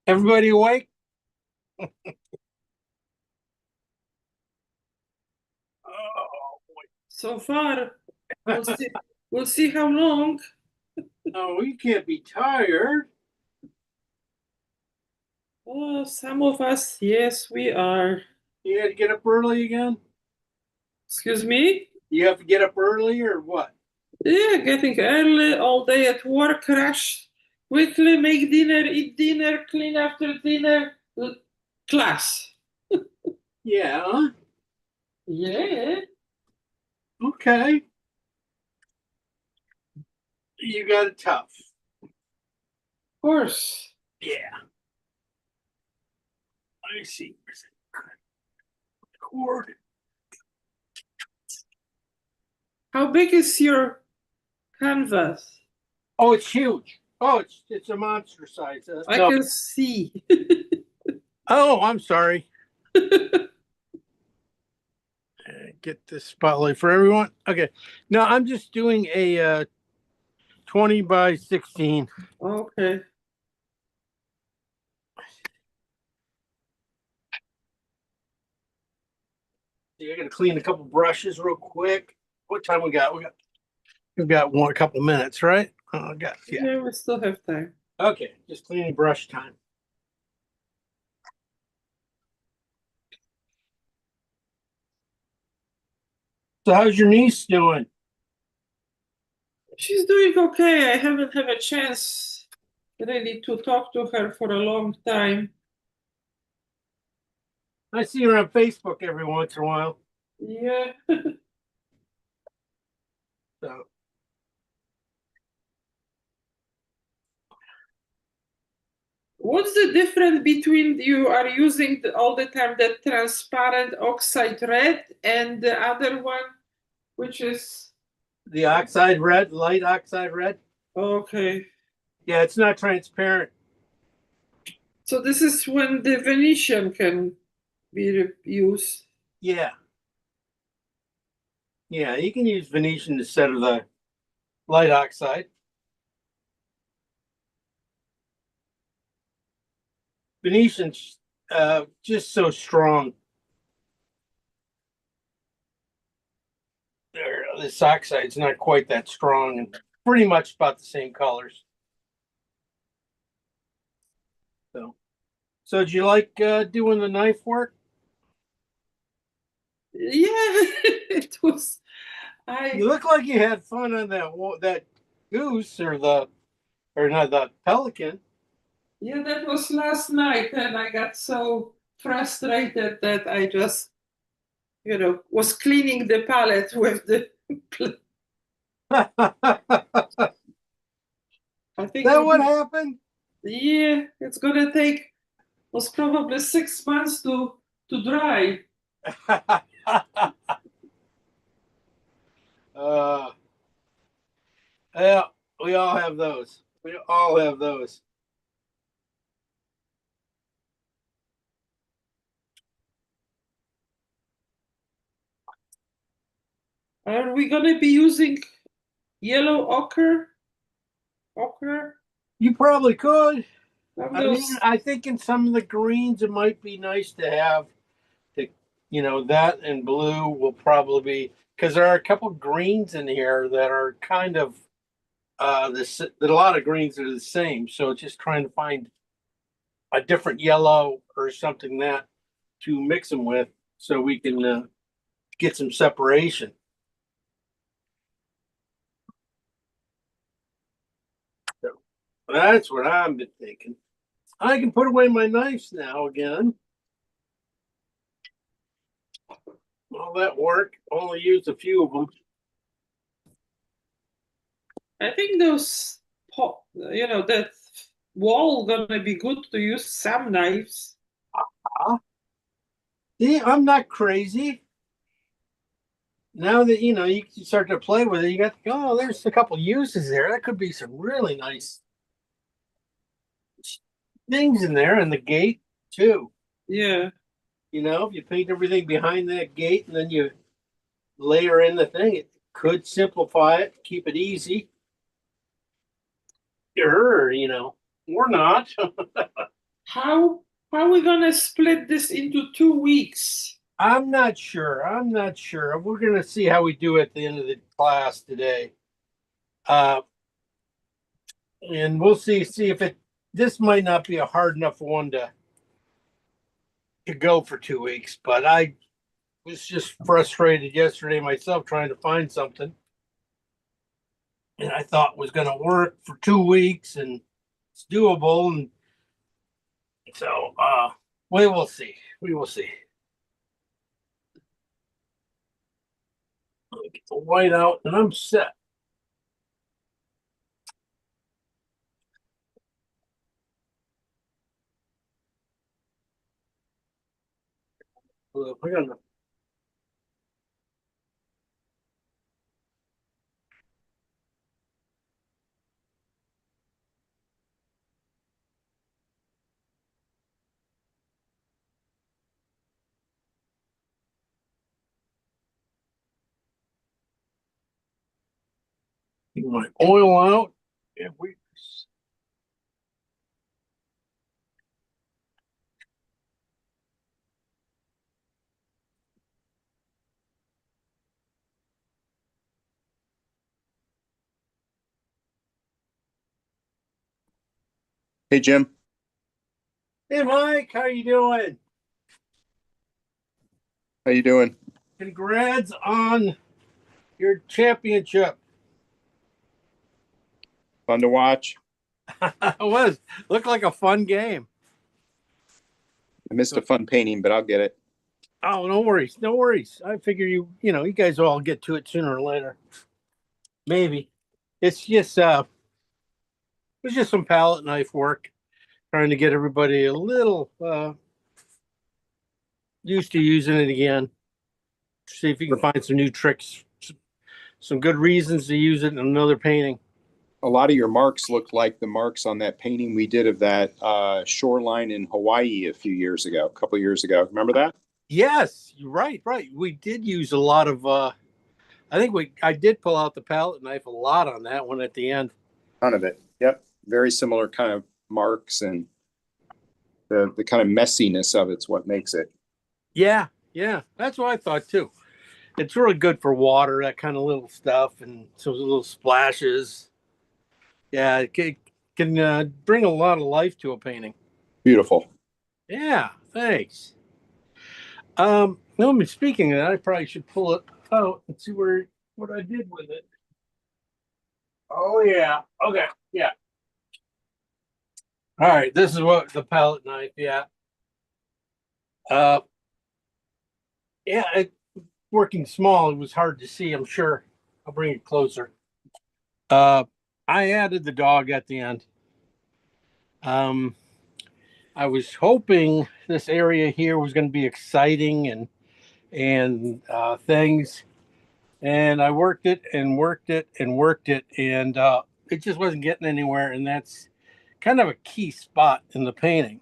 Everybody awake? So far, we'll see how long. Oh, you can't be tired. Oh, some of us, yes, we are. You had to get up early again? Excuse me? You have to get up early or what? Yeah, getting early all day at work, rush, quickly make dinner, eat dinner, clean after dinner, class. Yeah. Yeah, Okay. You got it tough. of course. Yeah. Let me see. Where's it? Cord. How big is your canvas? Oh, it's huge. Oh, it's a monster size. I No. can see. Oh, I'm sorry. Get this spotlight for everyone. Okay. No, I'm just doing a 20 by 16. Okay. See, I gotta clean a couple brushes real quick. What time we got? We've got a couple minutes, right? Yeah, we still have time. Okay, just cleaning brush time. So how's your niece doing? She's doing okay. I haven't had a chance really to talk to her for a long time. I see her on Facebook every once in a while. Yeah. So What's the difference between you are using all the time the transparent oxide red and the other one, which is the oxide red, light oxide red. okay. Yeah, it's not transparent. So this is when the Venetian can be used. Yeah. Yeah, you can use Venetian instead of the light oxide. Venetian's just so strong. This oxide's not quite that strong and pretty much about the same colors. So did you like doing the knife work? Yeah, it was. You look like you had fun on that goose or not the pelican. Yeah, that was last night, and I got so frustrated that I just, was cleaning the palette with the. I think That what happened? yeah, it's gonna take was probably 6 months to dry. uh, yeah, we all have those. We all have those. Are we gonna be using yellow ochre? Ochre? You probably could. Of I mean, those. I think in some of the greens, it might be nice to have that and blue will probably be because there are a couple greens in here that are kind of this. That a lot of greens are the same, so it's just trying to find a different yellow or something that to mix them with, so we can get some separation. So that's what I've been thinking. I can put away my knives now again. All that work, only used a few of them. I think those that wall gonna be good to use some knives. See, I'm not crazy. Now that you can start to play with it, you got there's a couple uses there. That could be some really nice things in there in the gate. too. Yeah. You know, if you paint everything behind that gate and then you layer in the thing, it could simplify it, keep it easy. Sure, you know, or not. How are we gonna split this into 2 weeks? I'm not sure. I'm not sure. We're gonna see how we do at the end of the class today. Uh, and we'll see if it this might not be a hard enough one to go for 2 weeks, but I was just frustrated yesterday myself trying to find something. And I thought was gonna work for 2 weeks and it's doable. And so we will see. We will see. I'll get the white out and I'm set. We're gonna get my oil out. Yeah, we Hey, Jim. Hey Mike, how you doing? How you doing? Congrats on your championship. Fun to watch. It was looked like a fun game. I missed a fun painting, but I'll get it. Oh, no worries, no worries. I figure you know, you guys will all get to it sooner or later. Maybe. It's just it was just some palette knife work, trying to get everybody a little used to using it again. See if you can find some new tricks, some good reasons to use it in another painting. A lot of your marks look like the marks on that painting we did of that shoreline in Hawaii a couple years ago. Remember that? Yes, you're right, right. We did use a lot of I did pull out the palette knife a lot on that one at the end. Ton of it. Yep. Very similar kind of marks, and the kind of messiness of it's what makes it. Yeah, yeah. That's what I thought too. It's really good for water, that kind of little stuff, and some little splashes. Yeah, it can bring a lot of life to a painting. Beautiful. Yeah, thanks. No, I mean, speaking of that, I probably should pull it out and see what I did with it. Oh yeah. Okay. Yeah. All right. This is what the palette knife. Yeah. Uh, yeah. Working small, it was hard to see. I'm sure. I'll bring it closer. Uh, I added the dog at the end. Um, I was hoping this area here was going to be exciting and things, and I worked it and worked it and worked it, and it just wasn't getting anywhere. And that's kind of a key spot in the painting.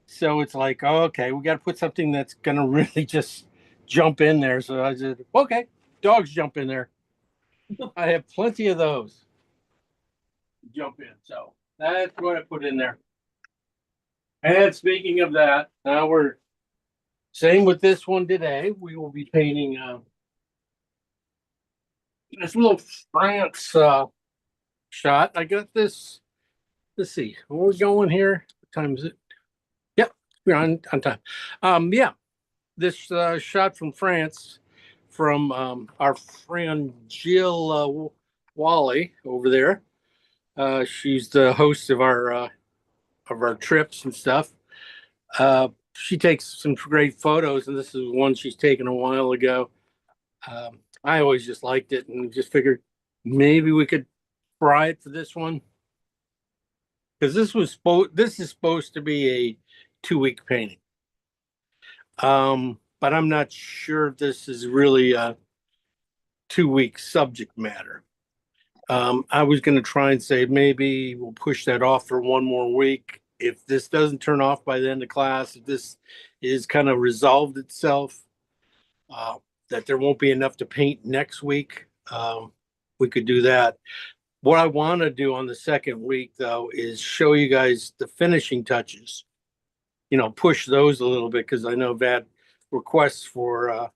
So it's like, oh, okay, we got to put something that's going to really just jump in there. So I said, okay, dogs jump in there. I have plenty of those jump in. So that's what I put in there. And speaking of that, now we're same with this one today. We will be painting this little France shot. I got this. Let's see, where we going here? What time is it? Yep, we're on time. Yeah, this shot from France from our friend Jill Wally over there. She's the host of our trips and stuff. She takes some great photos, and this is one she's taken a while ago. I always just liked it and just figured maybe we could try it for this one because this is supposed to be a 2 week painting. But I'm not sure if this is really a 2 week subject matter. I was going to try and say maybe we'll push that off for one more week if this doesn't turn off by the end of class, if this is kind of resolved itself, uh, that there won't be enough to paint next week, we could do that. What I want to do on the second week, though, is show you guys the finishing touches. Push those a little bit because I know I've had requests for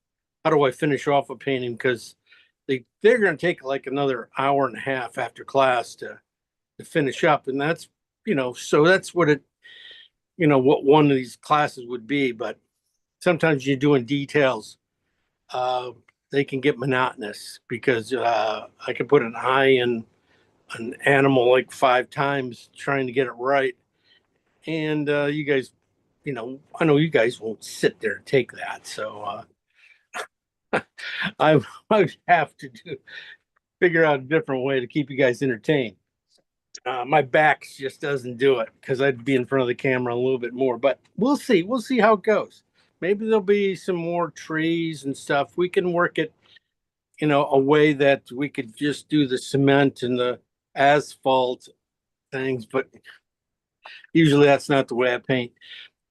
how do I finish off a painting, because they're going to take like another hour and a half after class to finish up, and that's so that's what what one of these classes would be. But sometimes you're doing details, they can get monotonous because I could put an eye in an animal like 5 times trying to get it right. And you guys, I know you guys won't sit there and take that. So I have to figure out a different way to keep you guys entertained. My back just doesn't do it because I'd be in front of the camera a little bit more, but we'll see. We'll see how it goes. Maybe there'll be some more trees and stuff. We can work it, a way that we could just do the cement and the asphalt things, but usually that's not the way I paint.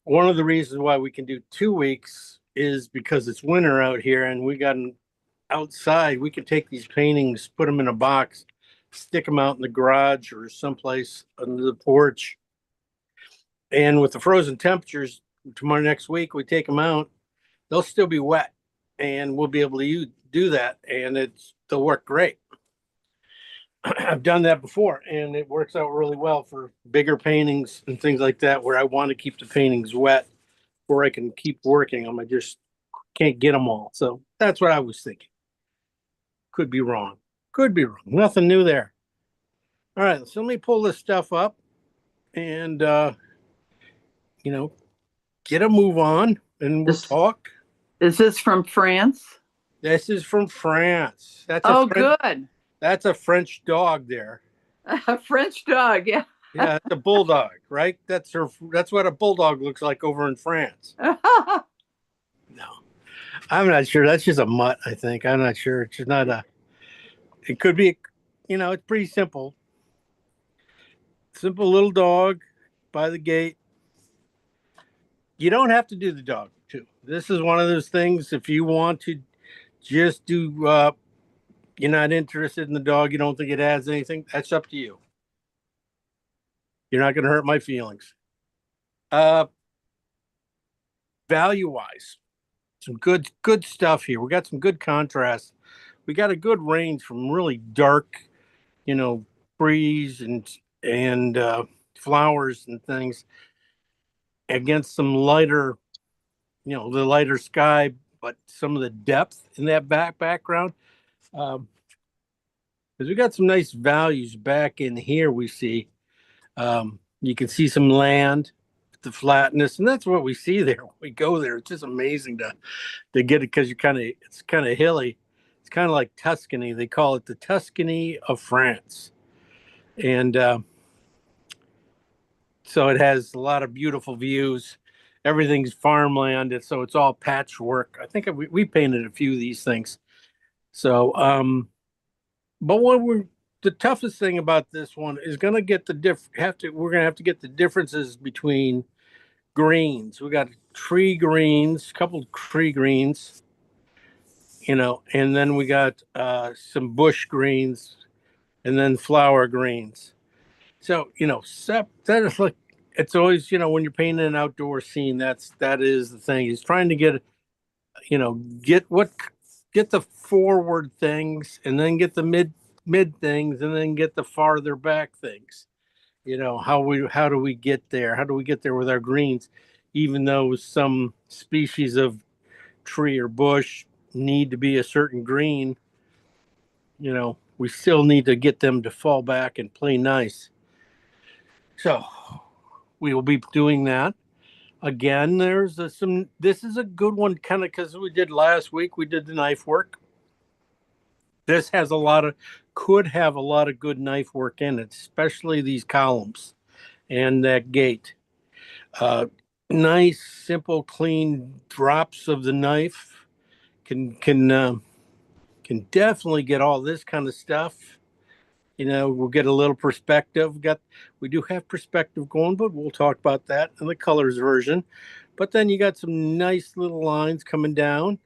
One of the reasons why we can do 2 weeks is because it's winter out here and we got an outside. We could take these paintings, put them in a box, stick them out in the garage or someplace under the porch. And with the frozen temperatures, tomorrow next week, we take them out, they'll still be wet and we'll be able to do that. And they'll work great. I've done that before and it works out really well for bigger paintings and things like that, where I want to keep the paintings wet where I can keep working them. I just can't get them all. So that's what I was thinking. Could be wrong. Nothing new there. All right. So let me pull this stuff up and, get a move on and we'll talk. Is this from France? This is from France. Good. That's a French dog there. A French dog, yeah. Yeah, it's a bulldog, right? That's what a bulldog looks like over in France. No, I'm not sure. That's just a mutt, I think. I'm not sure. It's just not it could be, it's pretty simple. Simple little dog by the gate. You don't have to do the dog too. This is one of those things, if you want to just do, you're not interested in the dog, you don't think it adds anything, that's up to you. You're not going to hurt my feelings. Value-wise, some good stuff here. We got some good contrast. We got a good range from really dark, trees and flowers and things against some lighter, the lighter sky, but some of the depth in that background. Because we got some nice values back in here. We see, you can see some land, the flatness, and that's what we see there when we go there. It's just amazing to get it, because it's kind of hilly. It's kind of like Tuscany. They call it the Tuscany of France. And so it has a lot of beautiful views. Everything's farmland, and so it's all patchwork. I think we painted a few of these things. So, but the toughest thing about this one is going to get we're going to have to get the differences between greens. We got tree greens, a couple of tree greens, and then we got some bush greens, and then flower greens. So, that is like, it's always, when you're painting an outdoor scene, that is the thing. He's trying to get the forward things, and then get the mid things, and then get the farther back things. How do we get there? How do we get there with our greens? Even though some species of tree or bush need to be a certain green, we still need to get them to fall back and play nice. So we will be doing that. Again, this is a good one, kind of, because we did last week, we did the knife work. This could have a lot of good knife work in it, especially these columns and that gate. Nice, simple, clean drops of the knife can definitely get all this kind of stuff You know, we'll get a little perspective. We do have perspective going, but we'll talk about that in the colors version. But then you got some nice little lines coming down.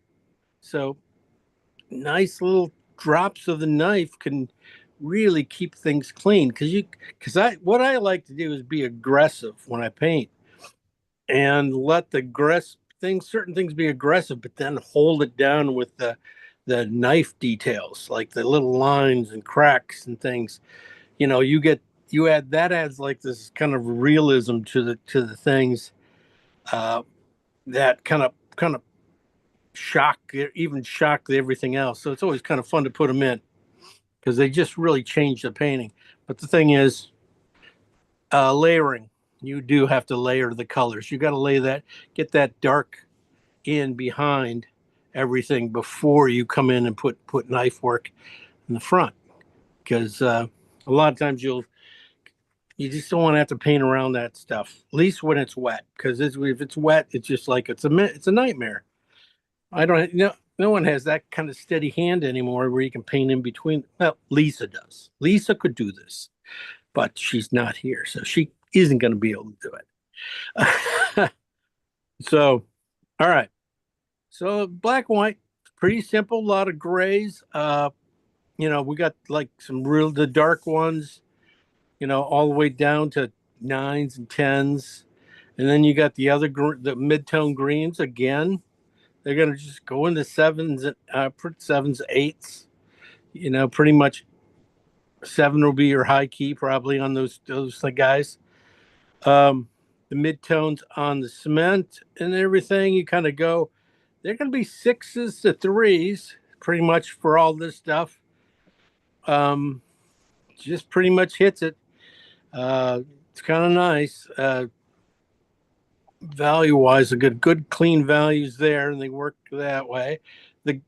So nice little drops of the knife can really keep things clean because what I like to do is be aggressive when I paint and let the certain things be aggressive, but then hold it down with the knife details, like the little lines and cracks and things. You know, that adds like this kind of realism to the things that kind of shock everything else. So it's always kind of fun to put them in because they just really change the painting. But the thing is, layering. You do have to layer the colors. You got to get that dark in behind everything before you come in and put knife work in the front. Because a lot of times you just don't want to have to paint around that stuff. At least when it's wet, because if it's wet, it's just like it's a nightmare. I don't know. No one has that kind of steady hand anymore where you can paint in between. Well, Lisa does. Lisa could do this, but she's not here, so she isn't going to be able to do it. So, all right. So black and white, pretty simple. A lot of grays. You know, we got like the dark ones. You know, all the way down to 9s and 10s, and then you got the mid-tone greens again. They're going to just go into 7s, 7s, 8s. You know, pretty much 7 will be your high key probably on those guys. The mid-tones on the cement and everything, you kind of go, they're going to be 6s to 3s pretty much for all this stuff. Just pretty much hits it. It's kind of nice. Value-wise, a good clean values there, and they work that way. The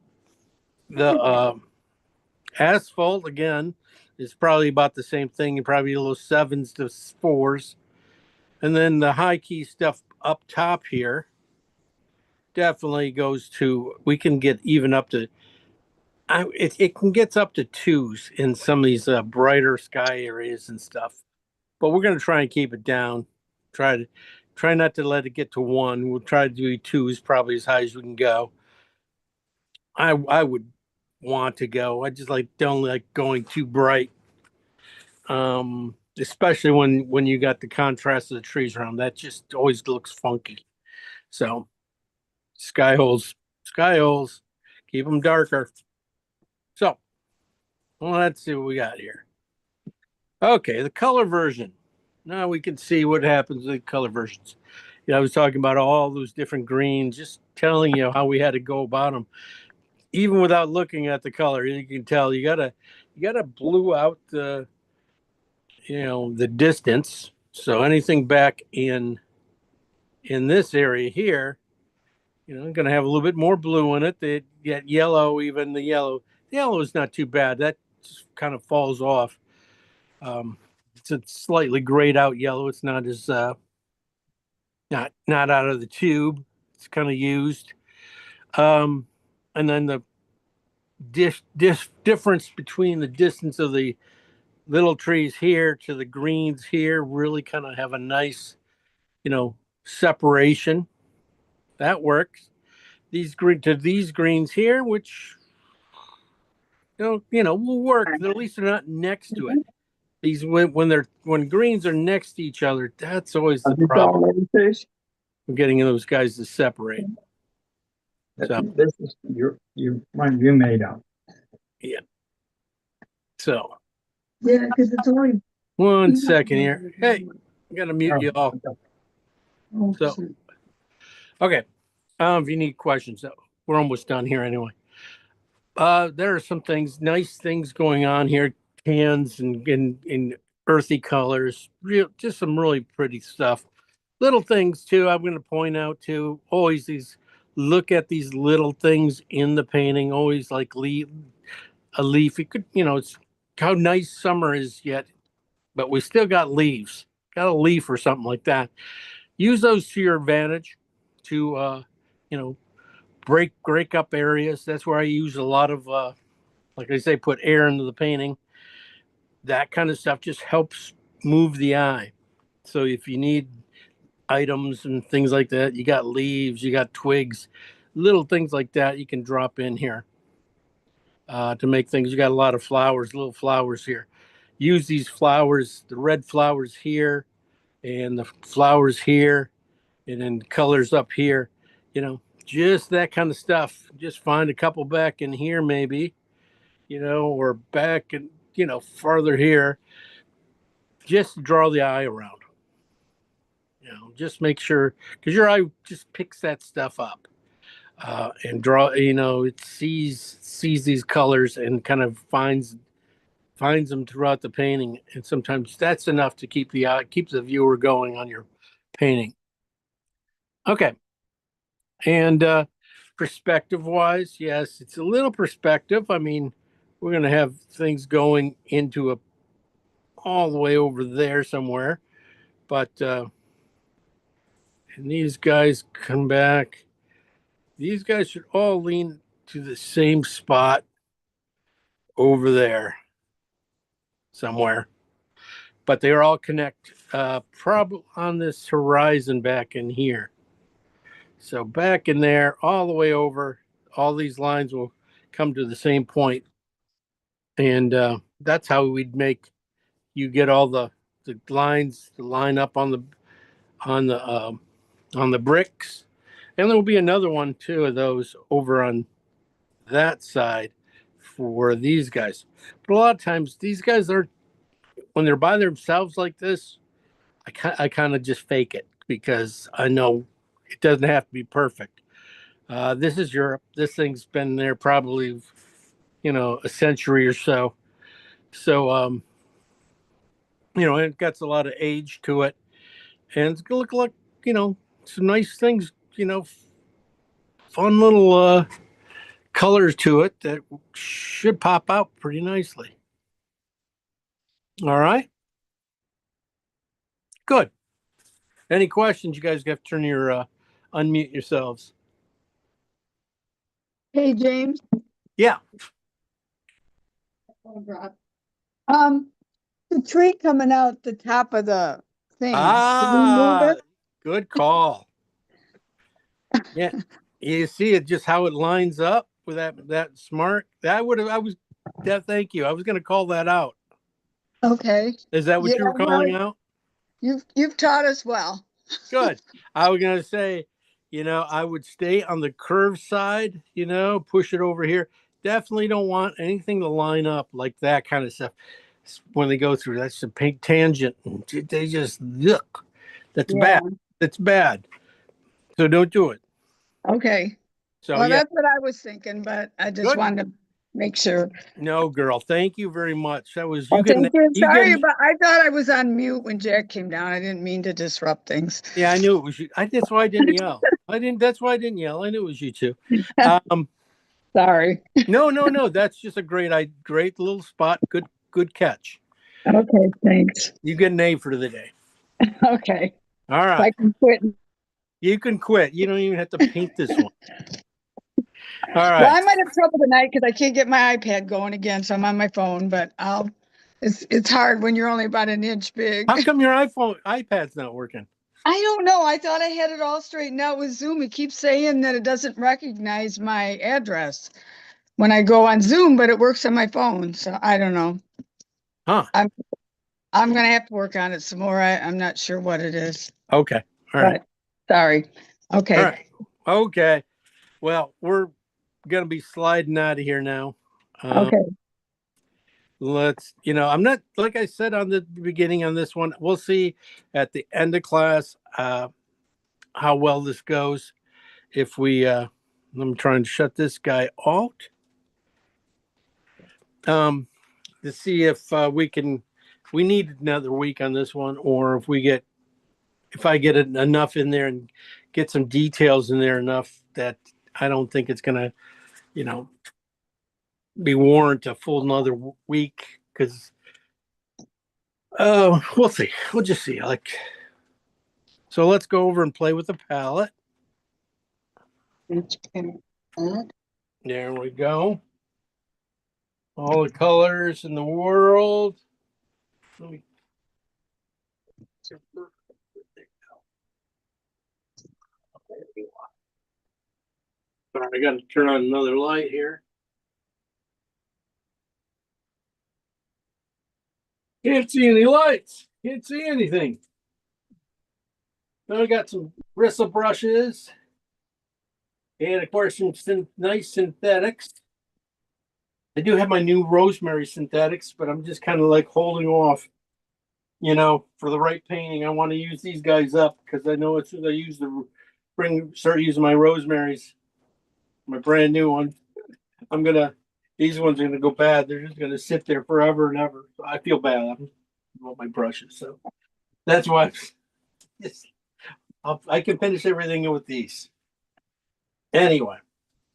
asphalt again is probably about the same thing, probably a little 7s to 4s, and then the high key stuff up top here definitely goes to. We can get even up to. It can get up to 2s in some of these brighter sky areas and stuff, but we're going to try and keep it down. Try not to let it get to 1. We'll try to do 2s probably as high as we can go. I would want to go. I just don't like going too bright. Especially when you got the contrast of the trees around. That just always looks funky. So sky holes, keep them darker. So let's see what we got here. Okay, the color version. Now we can see what happens with the color versions. Yeah, I was talking about all those different greens, just telling you how we had to go about them. Even without looking at the color, you can tell you gotta blue out the the distance. So anything back in this area here, gonna have a little bit more blue in it. They get yellow, even the yellow. The yellow is not too bad. That just kind of falls off. It's a slightly grayed out yellow. It's not as not out of the tube. It's kind of used. And then the difference between the distance of the little trees here to the greens here really kind of have a nice, separation. That works. These greens here, which will work. At least they're not next to it. These when greens are next to each other, that's always the problem. Getting those guys to separate. So this is your one you made up. Yeah. So Yeah, because it's only 1 second here. Hey, I gotta mute you all. So okay. If you need questions, we're almost done here anyway. There are some nice things going on here, tans and in earthy colors, just some really pretty stuff. Little things too, I'm going to point out too, always look at these little things in the painting, always like a leaf. It could, it's how nice summer is yet, but we still got leaves, got a leaf or something like that. Use those to your advantage to, break up areas. That's where I use a lot of, like I say, put air into the painting. that kind of stuff just helps move the eye. So if you need items and things like that, you got leaves, you got twigs, little things like that, you can drop in here to make things. You got a lot of flowers, little flowers here. Use these flowers, the red flowers here and the flowers here, and then colors up here, just that kind of stuff. Just find a couple back in here, maybe, or back and, farther here, just to draw the eye around. Just make sure, because your eye just picks that stuff up and draw. It sees these colors and kind of finds them throughout the painting, and sometimes that's enough to keep the viewer going on your painting. Okay, and perspective wise, yes, it's a little perspective. I mean, we're gonna have things going into all the way over there somewhere, but and these guys come back. These guys should all lean to the same spot over there somewhere, but they are all connect probably on this horizon back in here. So back in there, all the way over, all these lines will come to the same point, and that's how we'd make you get all the lines to line up on the bricks. And there will be another one too of those over on that side for these guys. But a lot of times these guys are, when they're by themselves like this, I kind of just fake it because I know it doesn't have to be perfect. This is Europe. This thing's been there probably, a century or so. So, it got a lot of age to it. And it's going to look like, some nice things, fun little colors to it that should pop out pretty nicely. All right. Good. Any questions? You guys have to turn your unmute yourselves. Hey, James. Yeah. The tree coming out the top of the thing. Did we move it? Good call. Yeah. You see it, just how it lines up with that smart. Thank you. I was going to call that out. Okay. Is that what you were calling out? You've taught us well. Good. I was going to say, I would stay on the curved side, push it over here. Definitely don't want anything to line up like that kind of stuff when they go through. That's a pink tangent. They just look. That's bad. That's bad. So don't do it. Okay. So Well, yeah. that's what I was thinking, but I just wanted to make sure. No, girl. Thank you very much. That was Thank you. Sorry, but I thought I was on mute when Jack came down. I didn't mean to disrupt things. Yeah, I knew it was you. That's why I didn't yell. That's why I didn't yell. I knew it was you two. Sorry. No. That's just a great little spot. Good catch. Okay, thanks. You get an A for the day. Okay. All right. I can quit. You can quit. You don't even have to paint this one. All right. Well, I might have trouble tonight because I can't get my iPad going again, so I'm on my phone. But it's hard when you're only about an inch big. How come your iPad's not working? I don't know. I thought I had it all straightened out with Zoom. It keeps saying that it doesn't recognize my address when I go on Zoom, but it works on my phone. So I don't know. Huh. I'm gonna have to work on it some more. I'm not sure what it is. Okay. All right. But, sorry. Okay. All right. Okay. Well, we're gonna be sliding out of here now. Okay. I'm not, like I said on the beginning on this one, we'll see at the end of class how well this goes. If I'm trying to shut this guy out to see if we need another week on this one, or if I get enough in there and get some details in there enough that I don't think it's gonna, be warrant a full another week, because we'll see. We'll just see. So let's go over and play with the palette. There we go. All the colors in the world. Let me. All right, I got to turn on another light here. Can't see any lights. Can't see anything. Now I got some bristle brushes. And of course, some nice synthetics. I do have my new rosemary synthetics, but I'm just kind of like holding off, you know, for the right painting. I want to use these guys up because I know as soon as I use start using my rosemaries, my brand new one, these ones are gonna go bad. They're just gonna sit there forever and ever. So I feel bad. I'm about my brushes, so that's why I can finish everything with these. Anyway,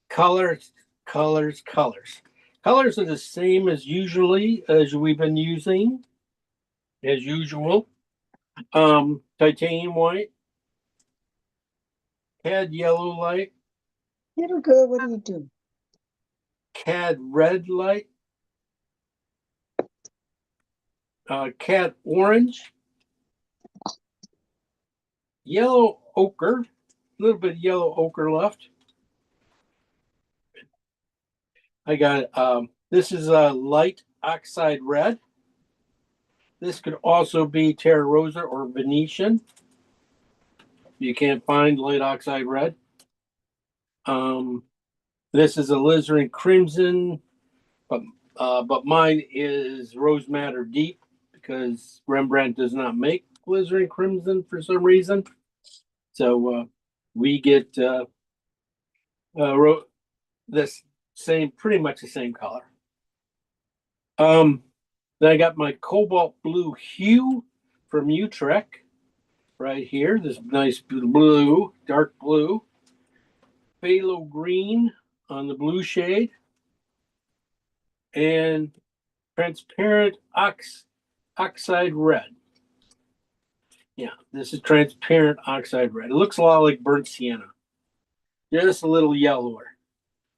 colors. Colors are the same as we've been using, as usual. Titanium white, cad yellow light, Little girl, what are you doing? cad red light, cad orange, yellow ochre, a little bit of yellow ochre left. I got this is a light oxide red. This could also be Terra Rosa or Venetian. You can't find light oxide red. This is alizarin crimson, but mine is rose madder deep because Rembrandt does not make alizarin crimson for some reason. So we get this pretty much the same color. Then I got my cobalt blue hue from Utrecht right here. This nice blue, dark blue. Phthalo green on the blue shade. And transparent oxide red. Yeah, this is transparent oxide red. It looks a lot like burnt sienna. Just a little yellower.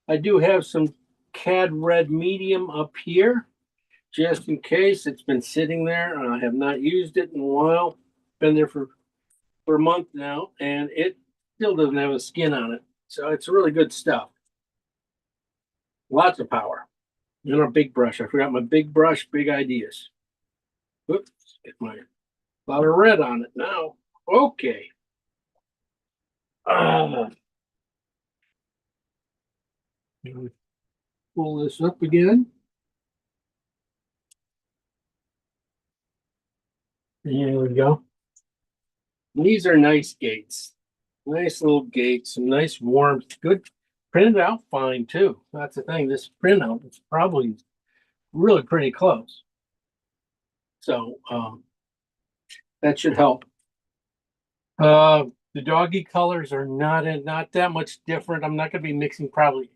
I do have some cad red medium up here, just in case. It's been sitting there. I have not used it in a while. Been there for a month now, and it still doesn't have a skin on it. So it's really good stuff. Lots of power. And a big brush. I forgot my big brush, big ideas. Oops, get my lot of red on it now. Okay. Pull this up again. Here we go. These are nice gates. Nice little gates, some nice warmth. Good printed out fine too. That's the thing. This printout is probably really pretty close. So that should help. The doggy colors are not that much different. I'm not going to be mixing probably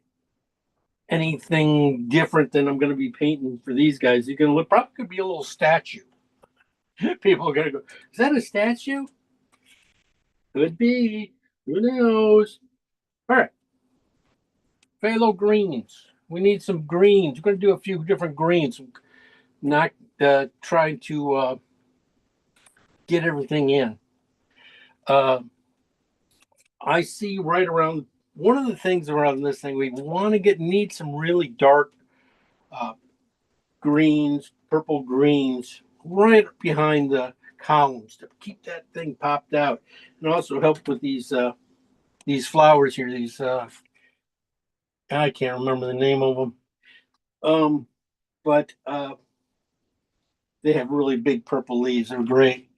anything different than I'm going to be painting for these guys. You can look, probably could be a little statue. People are going to go, is that a statue? Could be. Who knows? All right. Phthalo greens. We need some greens. We're going to do a few different greens. Not trying to get everything in. I see right around one of the things around this thing, we want to need some really dark greens, purple greens, right behind the columns to keep that thing popped out, and also help with these flowers here. These I can't remember the name of them, but they have really big purple leaves. They're great.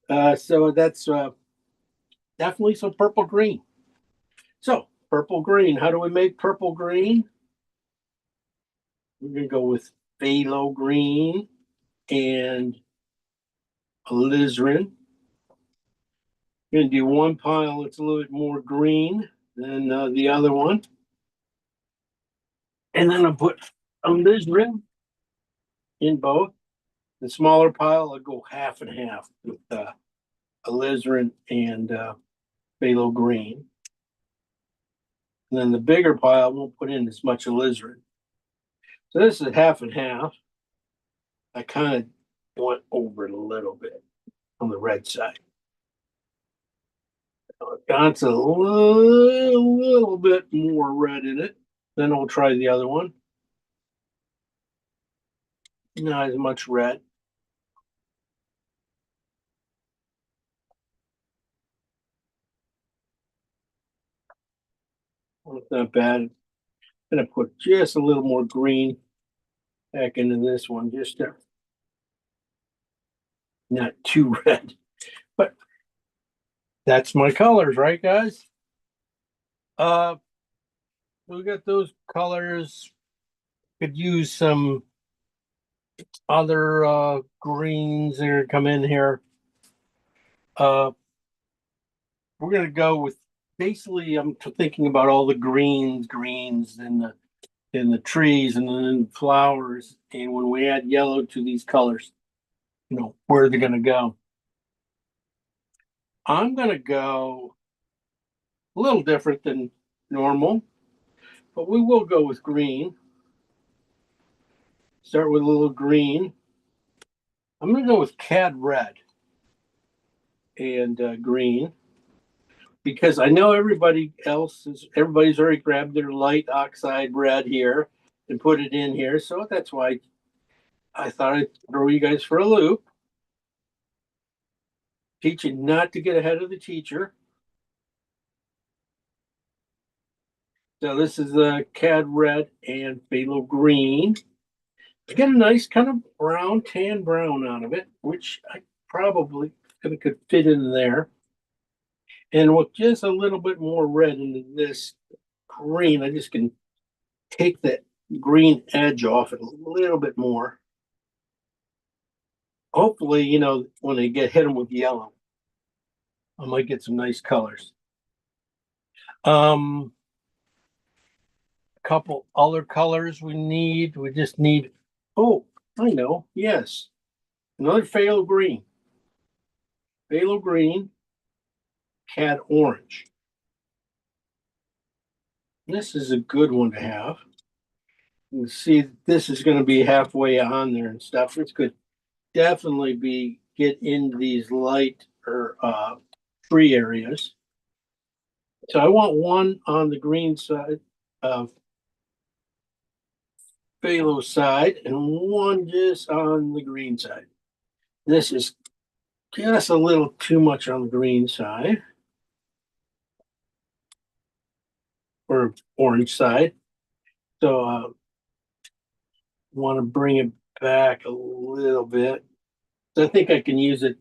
So that's definitely some purple green. So purple green. How do we make purple green? We're gonna go with phthalo green and alizarin. We're gonna do one pile that's a little bit more green than the other one, and then I'll put alizarin in both. The smaller pile, I'll go half and half with alizarin and phthalo green. And then the bigger pile, I won't put in as much alizarin. So this is half and half. I kind of went over a little bit on the red side. That's a little bit more red in it. Then I'll try the other one. Not as much red. Well, it's not bad. I'm gonna put just a little more green back into this one, just to not too red. But that's my colors, right, guys? We got those colors. Could use some other greens that are come in here. We're gonna go with basically. I'm thinking about all the greens in the trees and then the flowers. And when we add yellow to these colors, where are they gonna go? I'm gonna go a little different than normal, but we will go with green. Start with a little green. I'm gonna go with cad red and green because I know everybody's already grabbed their light oxide red here and put it in here. So that's why I thought I'd throw you guys for a loop. Teach you not to get ahead of the teacher. So this is the cad red and phthalo green. I get a nice kind of brown, tan brown out of it, which I probably could fit in there. And with just a little bit more red into this green, I just can take that green edge off it a little bit more. Hopefully, when they hit them with yellow, I might get some nice colors. A couple other colors we just need, oh, I know, yes. Another phthalo green. Phthalo green, cad orange. This is a good one to have. You can see this is going to be halfway on there and stuff. This could definitely get into these light or tree areas. So I want one on the green side of phthalo side and one just on the green side. This is just a little too much on the green side or orange side. So want to bring it back a little bit. So I think I can use it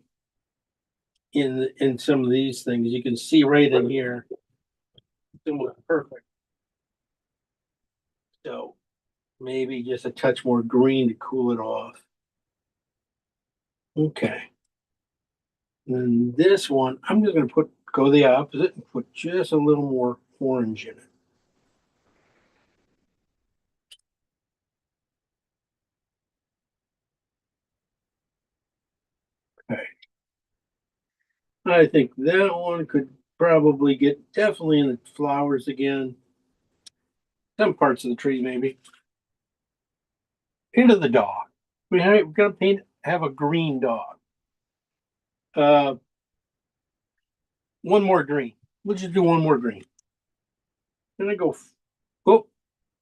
in some of these things. You can see right in here. It's almost perfect. So maybe just a touch more green to cool it off. Okay. And this one, I'm just going to go the opposite and put just a little more orange in it. Okay. I think that one could probably get definitely in the flowers again. Some parts of the tree, maybe. Into the dog. We're going to have a green dog. One more green. We'll just do one more green. Then I go, oh,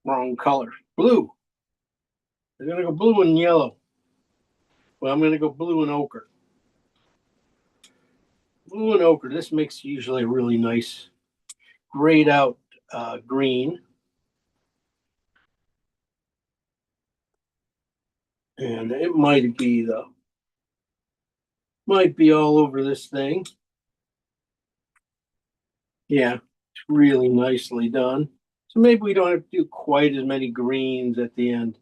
wrong color. Blue. I'm going to go blue and yellow. Well, I'm going to go blue and ochre. Blue and ochre. This makes usually a really nice, grayed out green. And it might be all over this thing. Yeah, it's really nicely done. So maybe we don't have to do quite as many greens at the end.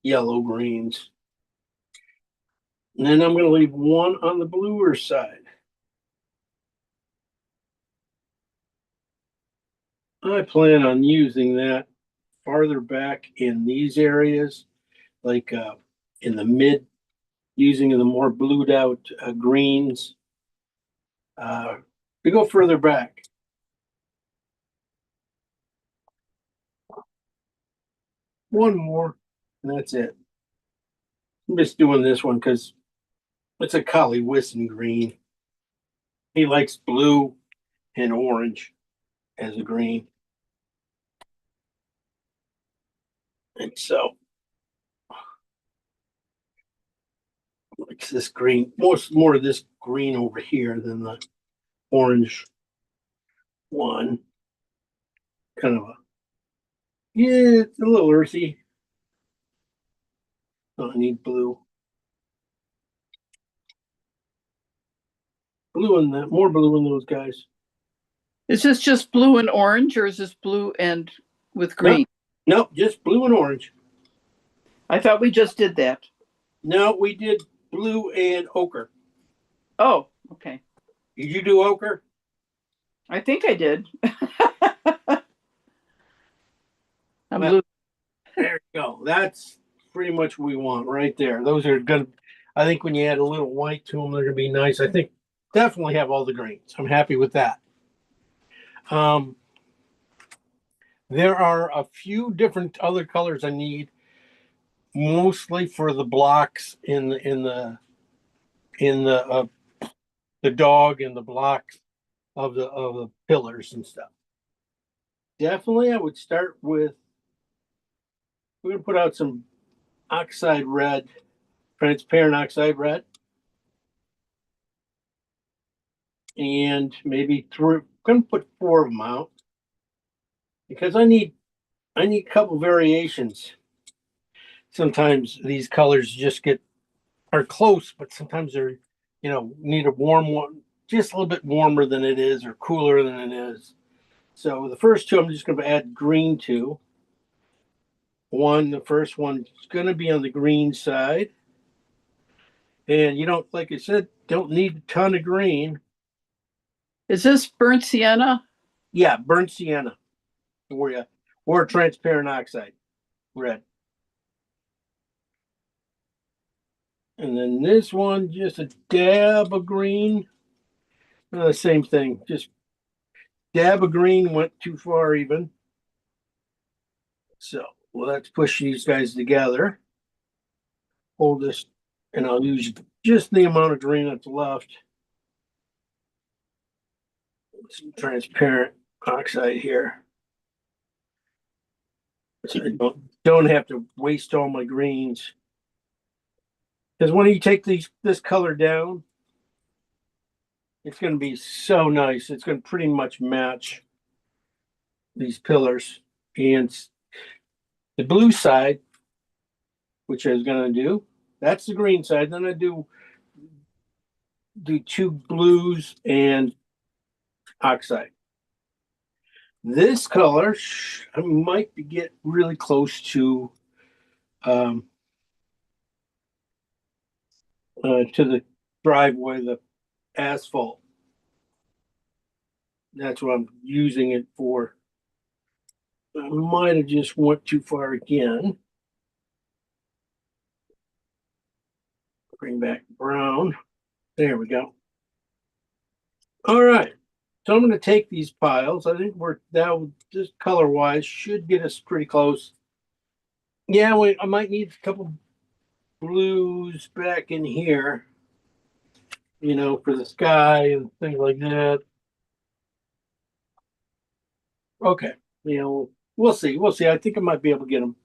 Yellow greens. And then I'm going to leave one on the bluer side. I plan on using that farther back in these areas, like in the mid, using the more blued out greens. We go further back. One more, and that's it. I'm just doing this one because it's a Collie Whistling green. He likes blue and orange as a green. And so likes this green, more of this green over here than the orange one. Kind of a, yeah, it's a little earthy. Oh, I need blue. Blue in that, more blue in those guys. Is this just blue and orange, or is this blue and with green? Nope, just blue and orange. I thought we just did that. No, we did blue and ochre. Oh, okay. Did you do ochre? I think I did. I'm Well, blue. There you go. That's pretty much what we want right there. Those are gonna, I think when you add a little white to them, they're gonna be nice. I think definitely have all the greens. I'm happy with that. There are a few different other colors I need, mostly for the blocks in the dog and the blocks of the pillars and stuff. Definitely, I would start with. We're gonna put out some oxide red, transparent oxide red, and maybe gonna put 4 of them out because I need a couple variations. Sometimes these colors just are close, but sometimes they're, need a warm one, just a little bit warmer than it is or cooler than it is. So the first two I'm just going to add green to. The first one is going to be on the green side. And you don't, like I said, don't need a ton of green. Is this burnt sienna? Yeah, burnt sienna. Or transparent oxide red. And then this one, just a dab of green. Same thing, just dab of green, went too far even. So let's push these guys together. Hold this, and I'll use just the amount of green that's left. Some transparent oxide here. So I don't have to waste all my greens. Because when you take this color down, it's going to be so nice. It's going to pretty much match these pillars. And the blue side, which I was going to do, that's the green side. Then I do 2 blues and oxide. This color, I might get really close to the driveway, the asphalt. That's what I'm using it for. I might have just went too far again. Bring back brown. There we go. All right. So I'm going to take these piles. I think just color wise should get us pretty close. Yeah, I might need a couple blues back in here, for the sky and things like that. Okay, we'll see. We'll see. I think I might be able to get them.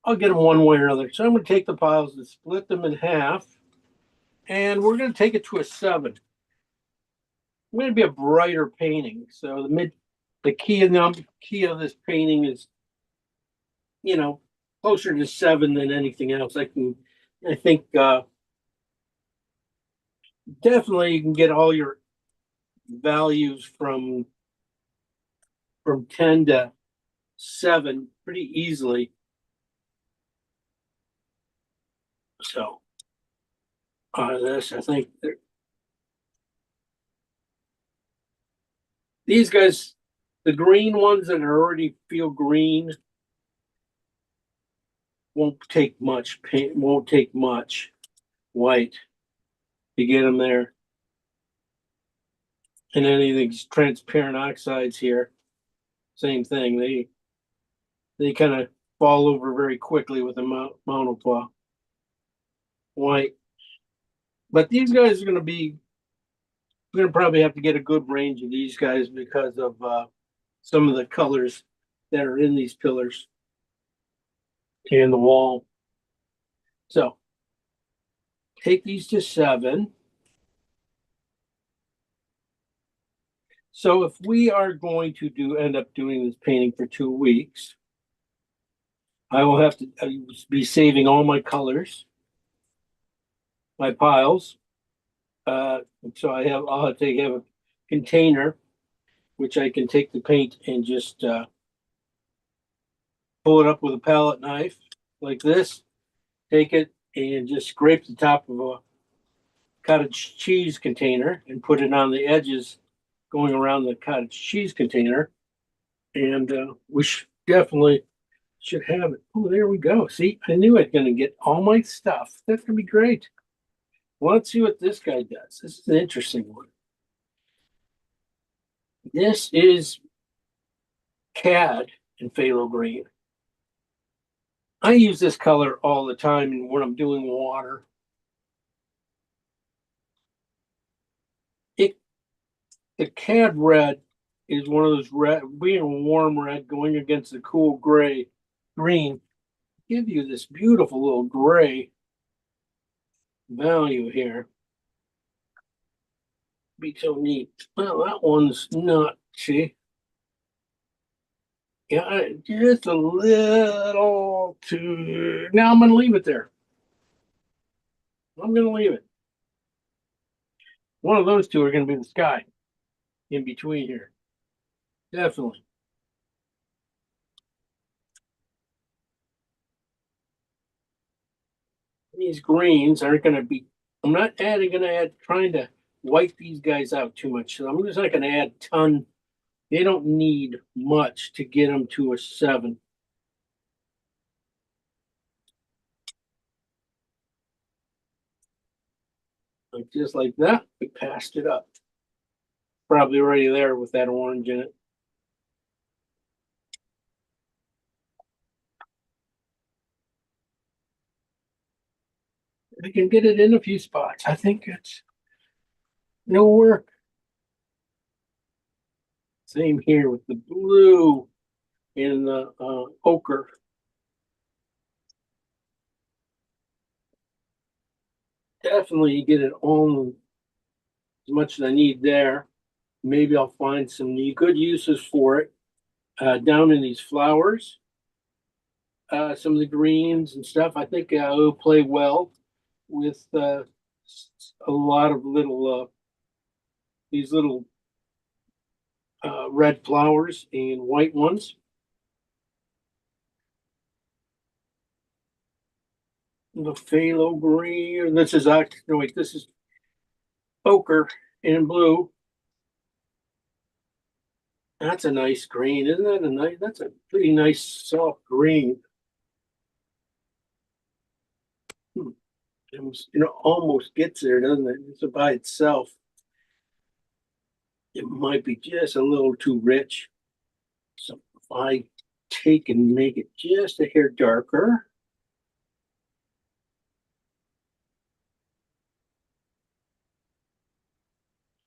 I'll get them one way or another. So I'm going to take the piles and split them in half, and we're going to take it to a 7. I'm going to be a brighter painting. So the key of this painting is, closer to 7 than anything else. I think definitely you can get all your values from 10 to 7 pretty easily. So this, I think these guys, the green ones that already feel green, won't take much paint, won't take much white to get them there. And then these transparent oxides here, same thing. They kind of fall over very quickly with the monoplow. white. But these guys are going to be, we're going to probably have to get a good range of these guys because of some of the colors that are in these pillars and the wall. So take these to 7. So if we are going to end up doing this painting for 2 weeks, I will have to be saving all my colors, my piles. So I'll have to have a container, which I can take the paint and just pull it up with a palette knife like this. Take it and just scrape the top of a cottage cheese container and put it on the edges going around the cottage cheese container. And we definitely should have it. Oh, there we go. See, I knew I was going to get all my stuff. That's going to be great. Well, let's see what this guy does. This is an interesting one. This is Cad in phthalo green. I use this color all the time when I'm doing water. The Cad red is one of those red, being a warm red going against the cool green, give you this beautiful little gray value here. Be so neat. Well, that one's not, see? Yeah, just a little too. Now I'm going to leave it there. I'm going to leave it. One of those two are going to be the sky in between here. Definitely. These greens aren't going to be, I'm not trying to white these guys out too much. So I'm just not going to add a ton. They don't need much to get them to a 7. Like just like that, we passed it up. Probably already there with that orange in it. I can get it in a few spots. I think it's no work. Same here with the blue and the ochre. Definitely get it on as much as I need there. Maybe I'll find some good uses for it down in these flowers. Some of the greens and stuff. I think it'll play well with a lot of little these little red flowers and white ones. The phthalo green. This is no wait. This is ochre and blue. That's a nice green, isn't that a nice? That's a pretty nice soft green. It almost gets there, doesn't it? It's by itself. It might be just a little too rich. So if I take and make it just a hair darker.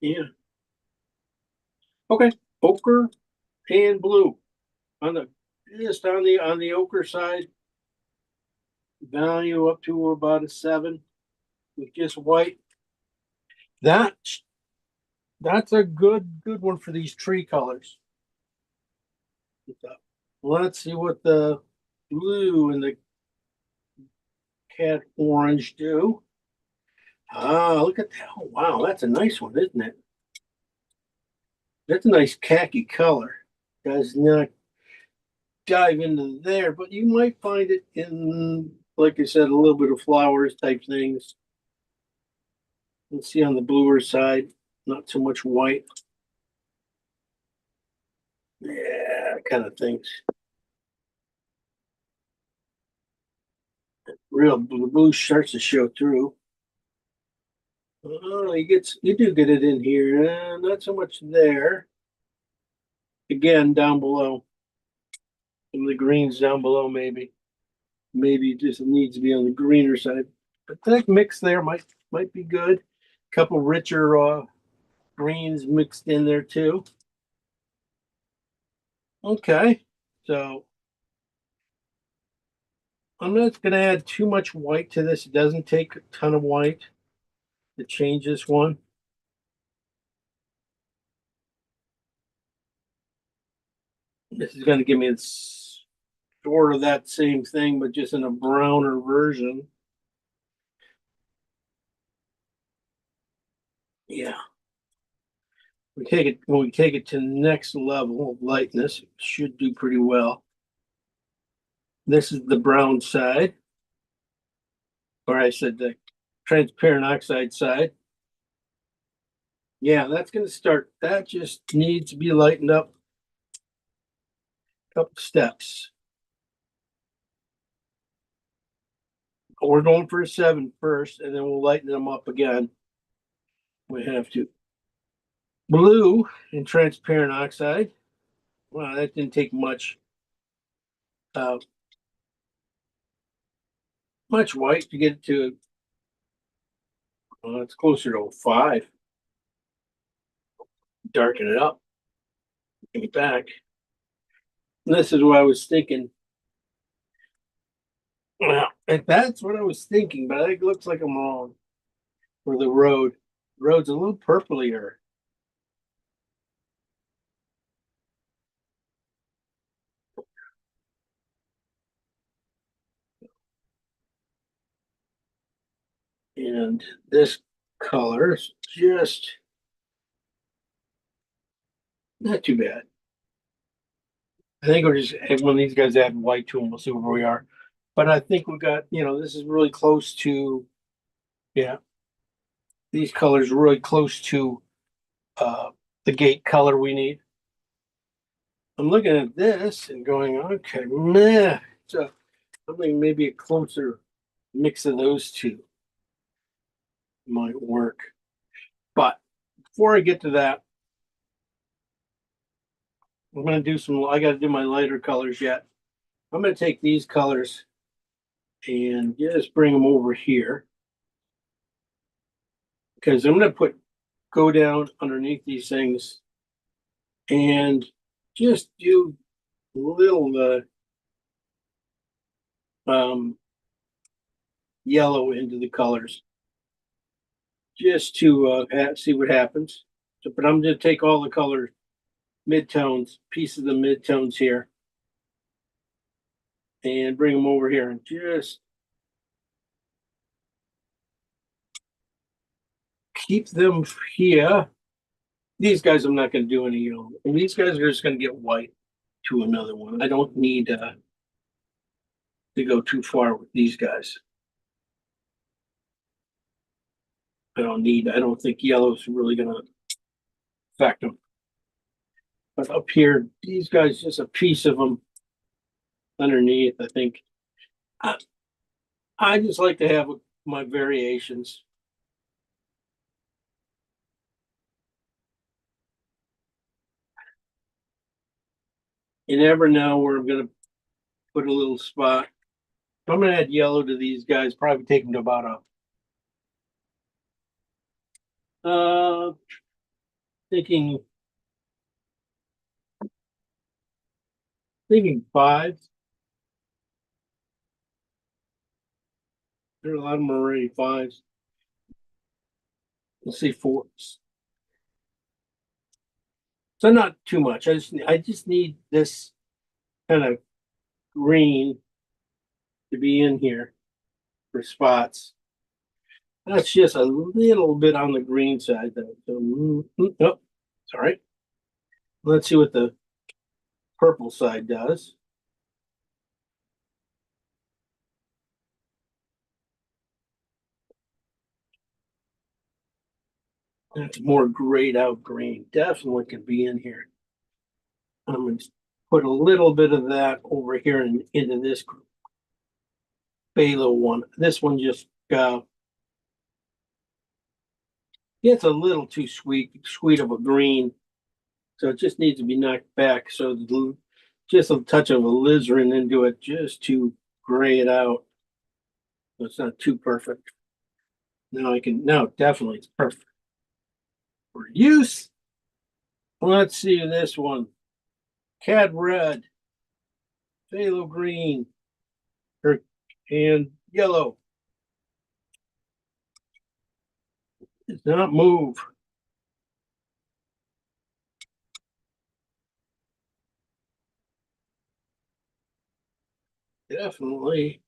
Yeah. Okay, ochre and blue on the ochre side. Value up to about a 7 with just white. That's a good one for these tree colors. Let's see what the blue and the Cad orange do. Ah, look at that. Oh, wow, that's a nice one, isn't it? That's a nice khaki color. Does not dive into there, but you might find it in, like I said, a little bit of flowers type things. Let's see on the bluer side, not so much white. Yeah, kind of things. Real blue starts to show through. Oh, you do get it in here. Not so much there. Again, down below. Some of the greens down below, maybe. Maybe it just needs to be on the greener side. but that mix there might be good. Couple richer greens mixed in there too. Okay, so I'm not gonna add too much white to this. It doesn't take a ton of white to change this one. This is gonna give me sort of that same thing, but just in a browner version. Yeah. When we take it to the next level of lightness, it should do pretty well. This is the brown side. Or I said the transparent oxide side. Yeah, that's gonna start. That just needs to be lightened up a couple steps. We're going for a 7 first, and then we'll lighten them up again. We have to. Blue and transparent oxide. Wow, that didn't take much much white to get it to it's closer to 5. Darken it up. Give it back. And this is what I was thinking. Well, and that's what I was thinking, but it looks like I'm wrong. For the road. Road's a little purplier. And this color is just not too bad. I think we're just when these guys add white to them, we'll see where we are. But I think we got, this is really close to, yeah. These colors are really close to the gate color we need. I'm looking at this and going, okay, meh. So something maybe a closer mix of those two might work. But before I get to that, I'm going to do I got to do my lighter colors yet. I'm going to take these colors and just bring them over here. Because I'm going to go down underneath these things and just do little yellow into the colors just to see what happens. So, but I'm going to take all the color midtones, pieces of the midtones here, and bring them over here and just keep them here. These guys I'm not going to do any yellow. And these guys are just going to get white to another one. I don't need to go too far with these guys. I don't think yellow's really going to affect them. But up here, these guys, just a piece of them underneath, I think. I just like to have my variations. You never know where I'm going to put a little spot. I'm going to add yellow to these guys, probably take them to about thinking 5. There are a lot of them already 5s. Let's see 4s. So not too much. I just need this kind of green to be in here for spots. That's just a little bit on the green side though. So, oh, sorry. Let's see what the purple side does. That's more grayed out green. Definitely could be in here. I'm going to put a little bit of that over here and into this group. Phthalo one. This one just gets a little too sweet of a green. So it just needs to be knocked back. So just a touch of alizarin into it just to gray it out. It's not too perfect. No, definitely it's perfect. For use. Let's see this one. Cad red, phthalo green, and yellow. Does not move. Definitely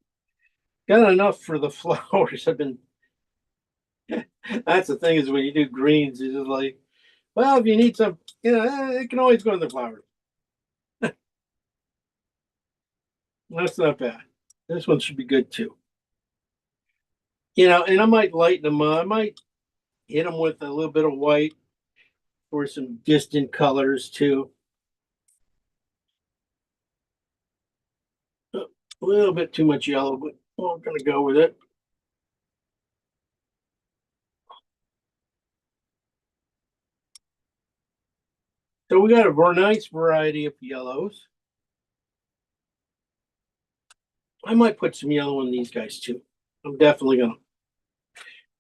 got enough for the flowers. I've been. That's the thing is when you do greens, it's just like, well, if you need some, it can always go in the flowers. That's not bad. This one should be good too. And I might lighten them up. I might hit them with a little bit of white for some distant colors too. A little bit too much yellow, but we're gonna go with it. So we got a nice variety of yellows. I might put some yellow in these guys too. I'm definitely gonna,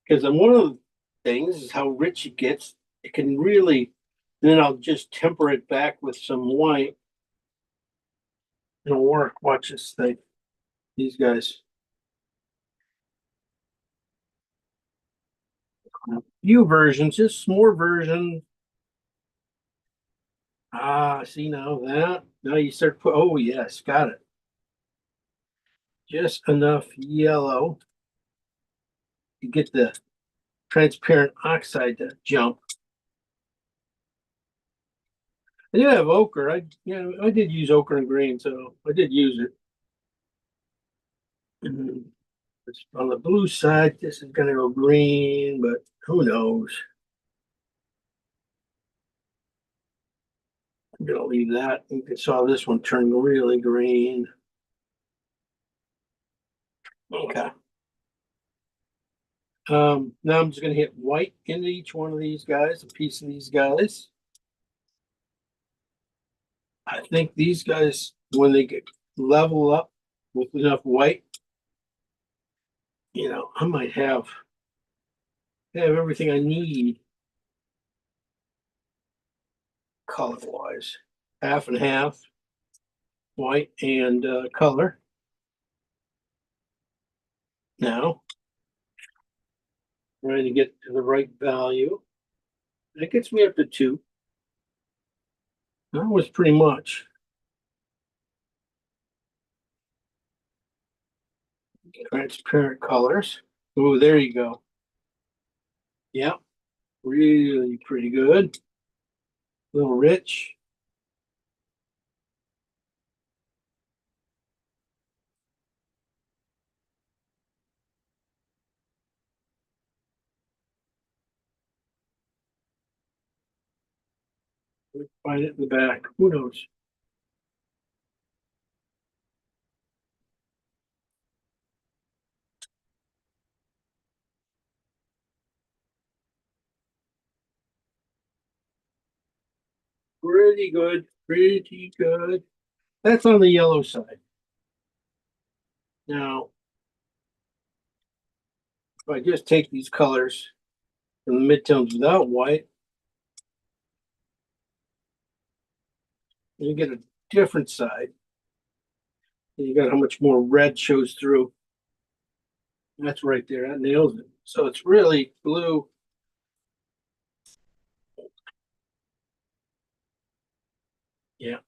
because one of the things is how rich it gets. It can really, then I'll just temper it back with some white. It'll work. Watch this thing. These guys. A few versions, just more versions. See now that. Now you start put. Oh yes, got it. Just enough yellow to get the transparent oxide to jump. I do have ochre. I did use ochre and green, so I did use it. And on the blue side, this is gonna go green, but who knows? I'm gonna leave that. You can saw this one turn really green. Okay. Now I'm just gonna hit white into each one of these guys, a piece of these guys. I think these guys, when they get level up with enough white, I might have everything I need color wise. Half and half, white and color. Now, trying to get to the right value. That gets me up to 2. That was pretty much. Transparent colors. Oh, there you go. Yeah, really pretty good. A little rich. Find it in the back. Who knows? Pretty good. Pretty good. That's on the yellow side. Now, if I just take these colors from the midtones without white, you get a different side. And you got how much more red shows through. That's right there. That nails it. So it's really blue. Yeah.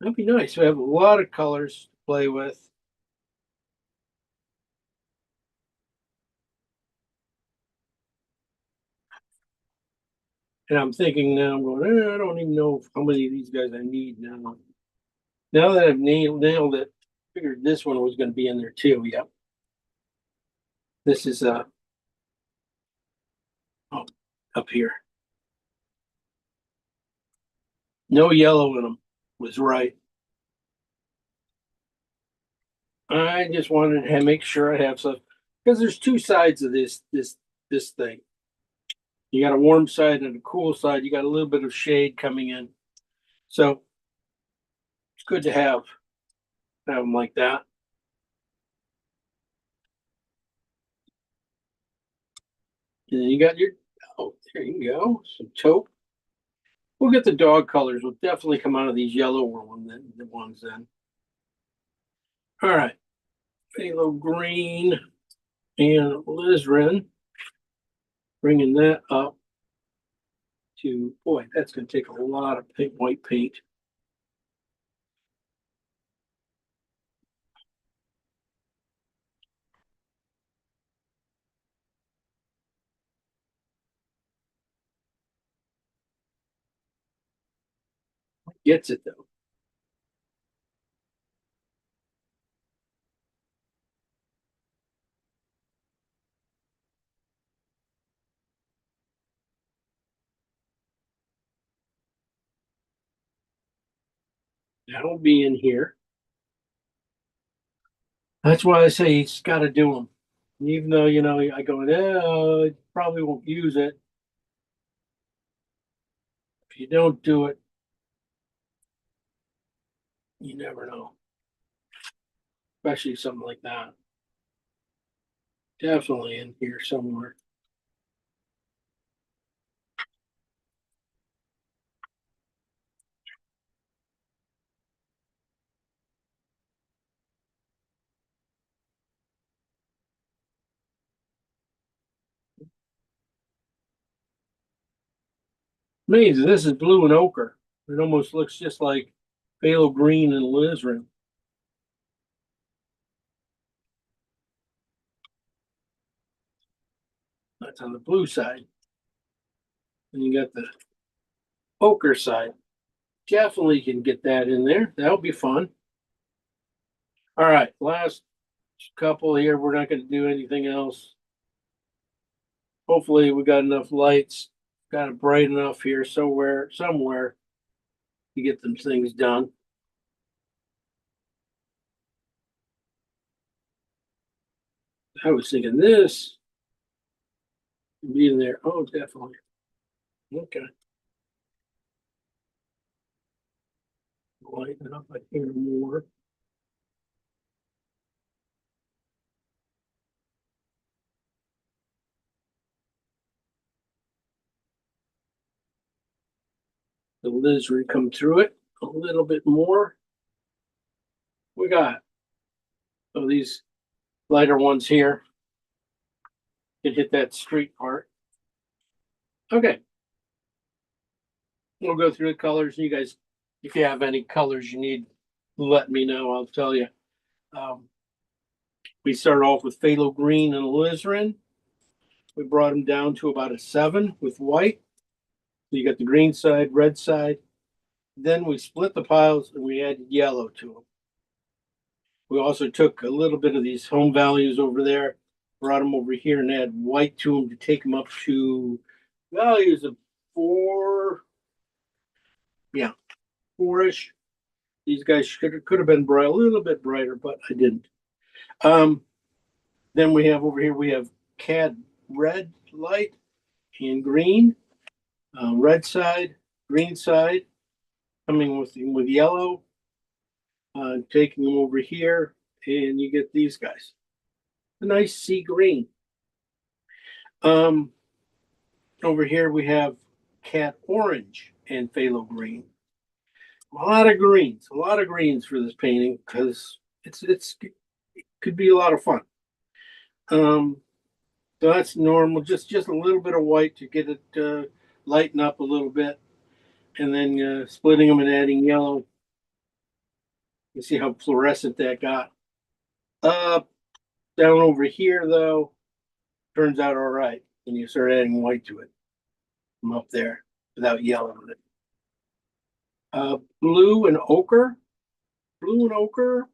That'd be nice. We have a lot of colors to play with. And I'm thinking now, I'm going, I don't even know how many of these guys I need now. Now that I've nailed it, figured this one was going to be in there too. Yep. This is up here. No yellow in them was right. I just wanted to make sure I have some, because there's 2 sides of this thing. You got a warm side and a cool side. You got a little bit of shade coming in. So it's good to have them like that. And then you got your, oh, there you go, some taupe. We'll get the dog colors. Will definitely come out of these yellower ones then. All right, phthalo green and alizarin. Bringing that up to, boy, that's going to take a lot of white paint. Gets it though. That'll be in here. That's why I say he's got to do them. Even though, you know, I go, I probably won't use it. If you don't do it, you never know. Especially something like that. Definitely in here somewhere. Amazing. This is blue and ochre. It almost looks just like phthalo green and alizarin. That's on the blue side. And you got the ochre side. Definitely can get that in there. That'll be fun. All right, last couple here. We're not going to do anything else. Hopefully we got enough lights, got it bright enough here somewhere to get them things done. I was thinking this be in there. Oh, definitely. Okay. Lighten it up here more. The alizarin come through it a little bit more. We got these lighter ones here. Can hit that street part. Okay. We'll go through the colors. You guys, if you have any colors you need, let me know. I'll tell you. We started off with phthalo green and alizarin. We brought them down to about a 7 with white. So you got the green side, red side. Then we split the piles and we added yellow to them. We also took a little bit of these home values over there, brought them over here and add white to them to take them up to values of 4. Yeah, 4-ish. These guys could have been bright, a little bit brighter, but I didn't. Then we have over here, we have cad red light and green, red side, green side, coming with yellow, taking them over here, and you get these guys. A nice sea green. Over here we have cat orange and phthalo green. A lot of greens for this painting because it could be a lot of fun. So that's normal. Just a little bit of white to get it lighten up a little bit, and then splitting them and adding yellow. You see how fluorescent that got. Down over here though, turns out all right when you start adding white to it. From up there without yellow in it. Blue and ochre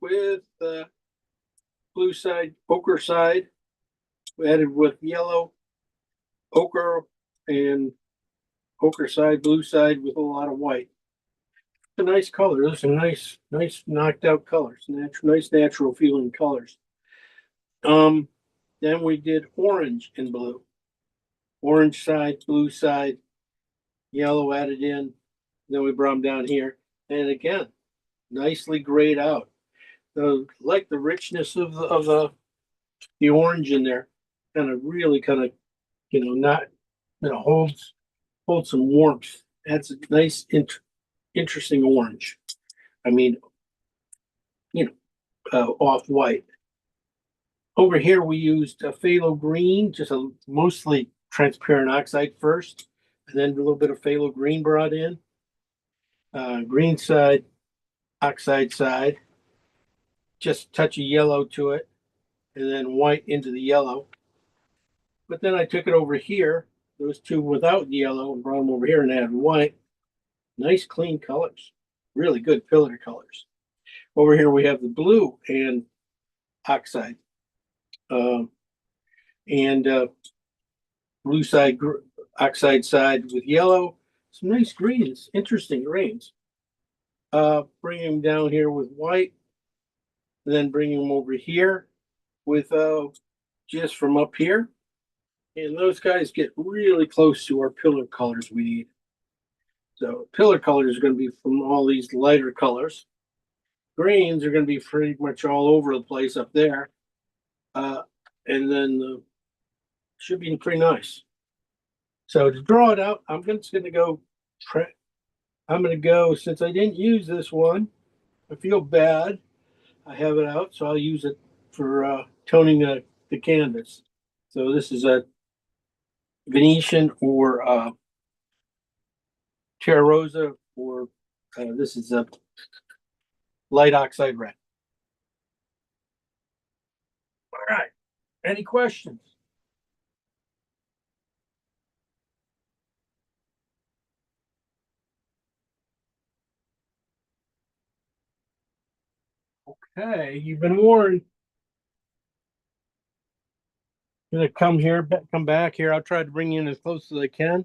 with blue side, ochre side. We added with yellow, ochre, and ochre side, blue side with a lot of white. It's a nice color. Those are nice knocked out colors. Nice natural feeling colors. Then we did orange and blue. Orange side, blue side, yellow added in. Then we brought them down here. And again, nicely grayed out. The like the richness of the orange in there, kind of really kind of not holds some warmth. That's a nice interesting orange. I mean, off white. Over here we used a phthalo green, just a mostly transparent oxide first, and then a little bit of phthalo green brought in. Green side, oxide side, just touch of yellow to it, and then white into the yellow. But then I took it over here, those two without yellow, and brought them over here and added white. Nice clean colors, really good pillar colors. Over here we have the blue and oxide, and blue side, oxide side with yellow. Some nice greens, interesting greens. Bring them down here with white, then bring them over here with just from up here. And those guys get really close to our pillar colors we need. So pillar colors are going to be from all these lighter colors. Greens are going to be pretty much all over the place up there. And then should be pretty nice. So to draw it out, I'm just going to go. I'm going to go, since I didn't use this one, I feel bad. I have it out, so I'll use it for toning the canvas. So this is a Venetian or Terra Rosa, or this is a light oxide red. All right. Any questions? Okay, you've been warned. Gonna come here, come back here. I'll try to bring you in as close as I can.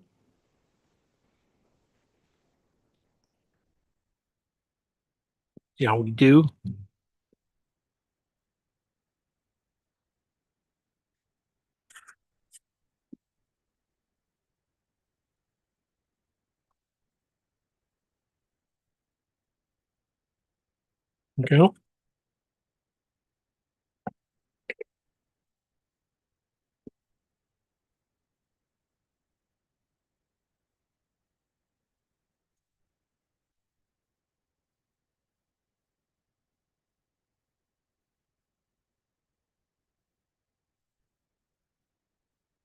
Yeah, we do. Okay.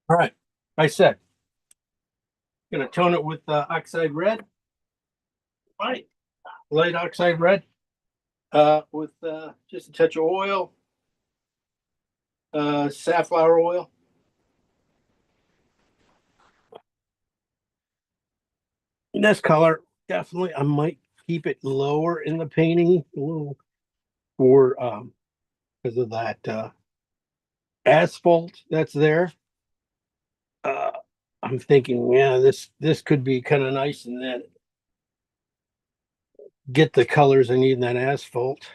All right. I said, gonna tone it with oxide red, white, light oxide red, with just a touch of oil, safflower oil. This color, definitely, I might keep it lower in the painting a little for because of that asphalt that's there. I'm thinking, yeah, this could be kind of nice and then get the colors I need in that asphalt.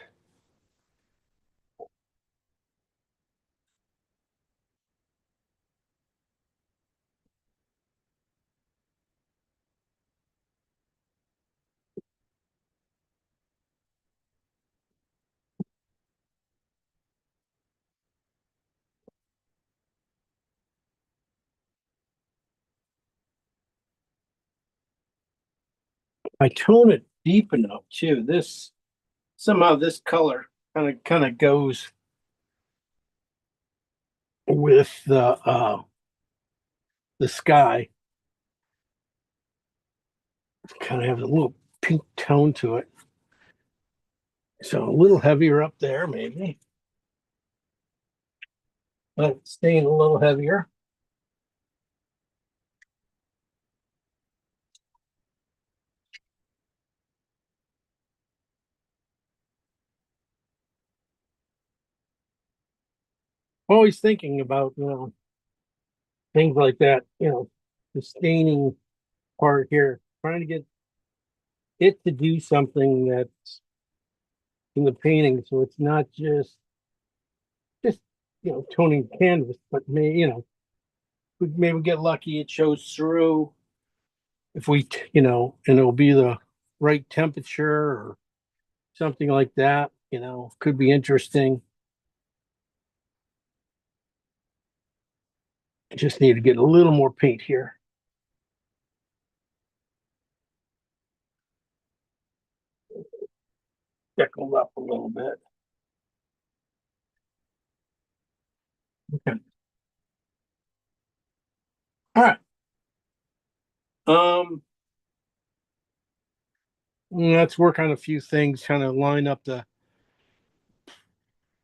I tone it deep enough too. This somehow this color kind of goes with the sky. Kind of have a little pink tone to it. So a little heavier up there, maybe. But staying a little heavier. Always thinking about, things like that, the staining part here, trying to get it to do something that's in the painting, so it's not just toning canvas, but we maybe get lucky, it shows through. If we, and it'll be the right temperature or something like that, could be interesting. Just need to get a little more paint here. Speckled up a little bit. Okay. All right. Let's work on a few things, kind of line up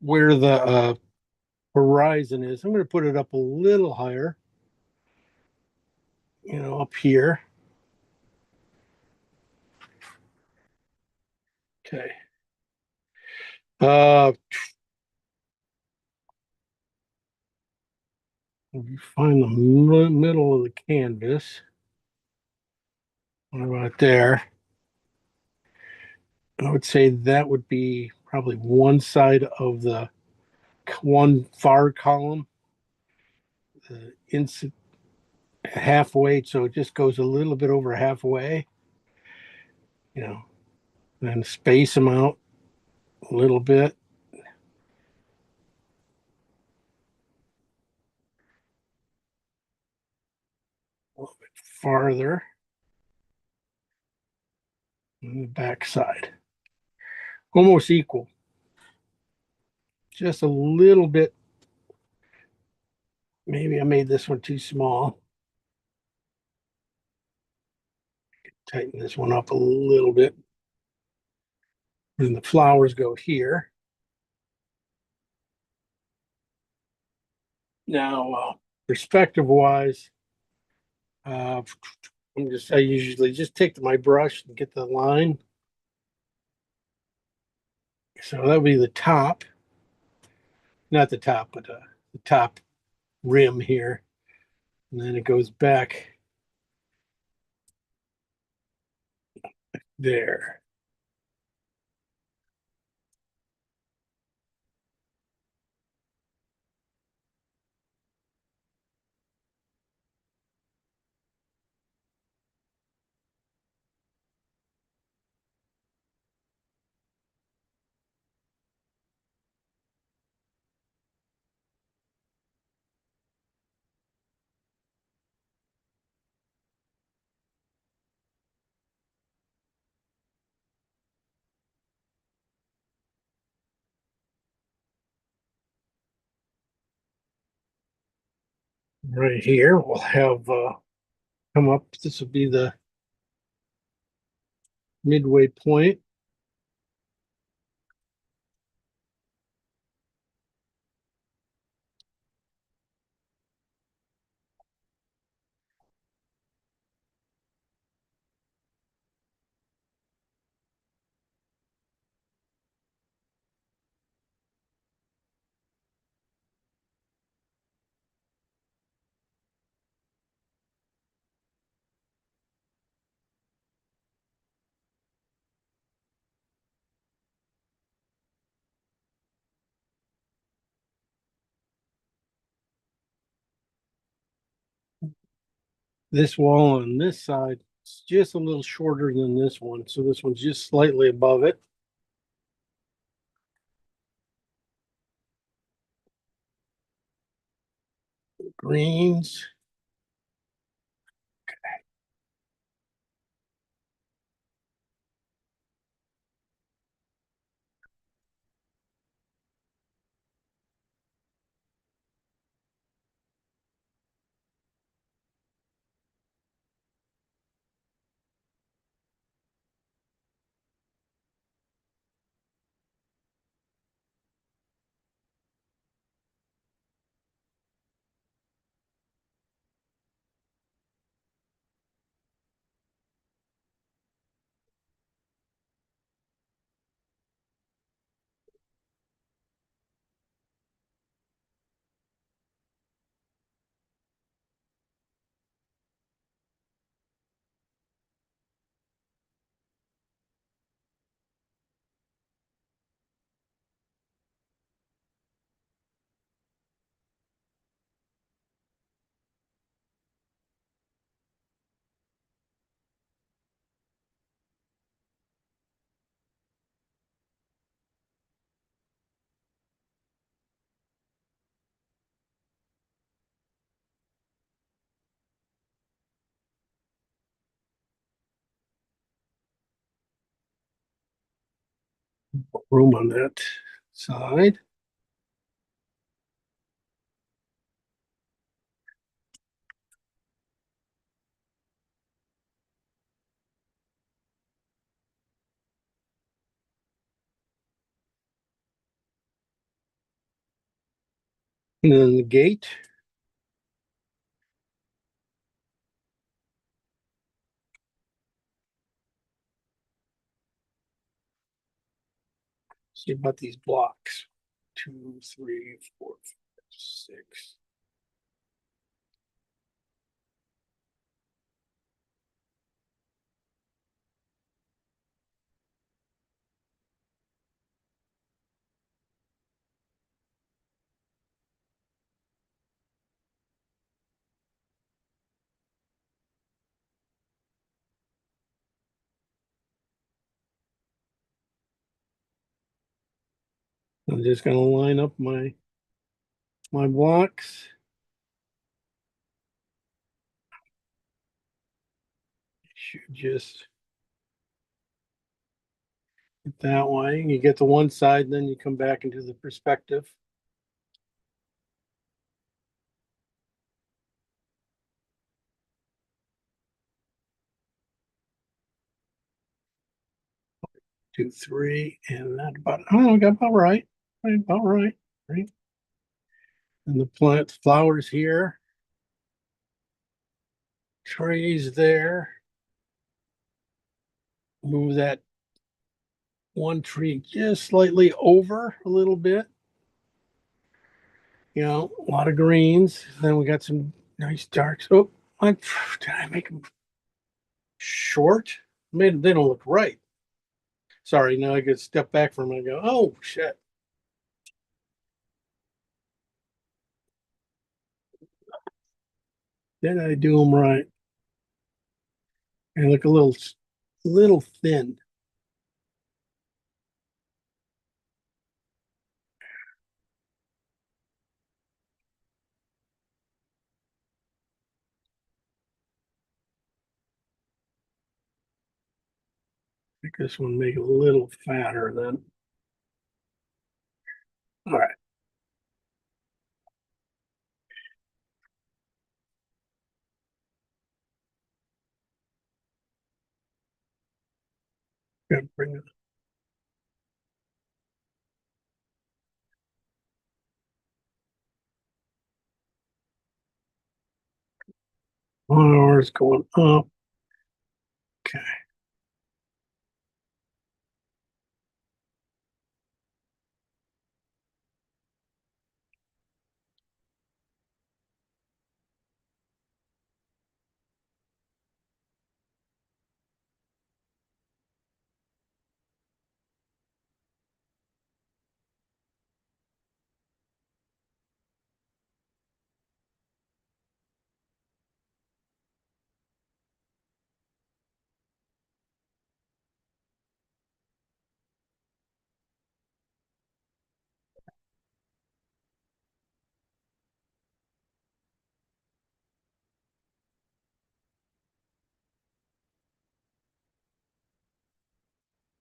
where the horizon is. I'm going to put it up a little higher, up here. Okay. You find the middle of the canvas. What about there? I would say that would be probably one side of the one far column, halfway, so it just goes a little bit over halfway, and space them out a little bit. A little bit farther on the back side. Almost equal. Just a little bit. Maybe I made this one too small. Tighten this one up a little bit. And the flowers go here. Now, perspective wise, I usually just take my brush and get the line. So that would be the top, not the top, but the top rim here. And then it goes back there. Right here, we'll have come up. This will be the midway point. This wall on this side is just a little shorter than this one. So this one's just slightly above it. Greens. room on that side. And then the gate. See about these blocks. 2, 3, 4, 5, 6. I'm just gonna line up my blocks. Should just get that way. You get to one side, then you come back into the perspective. Two, three, and that about, oh, I got about right. Right, about right. Right. And the plant flowers here. Trees there. Move that one tree just slightly over a little bit. You know, a lot of greens. Then we got some nice darks. Oh, did I make them short? Made they don't look right. Sorry, now I could step back from it and go, oh shit. Did I do them right? And look a little thin. I think this one make it a little fatter then. All right. Gotta bring it. Flowers going up. Okay.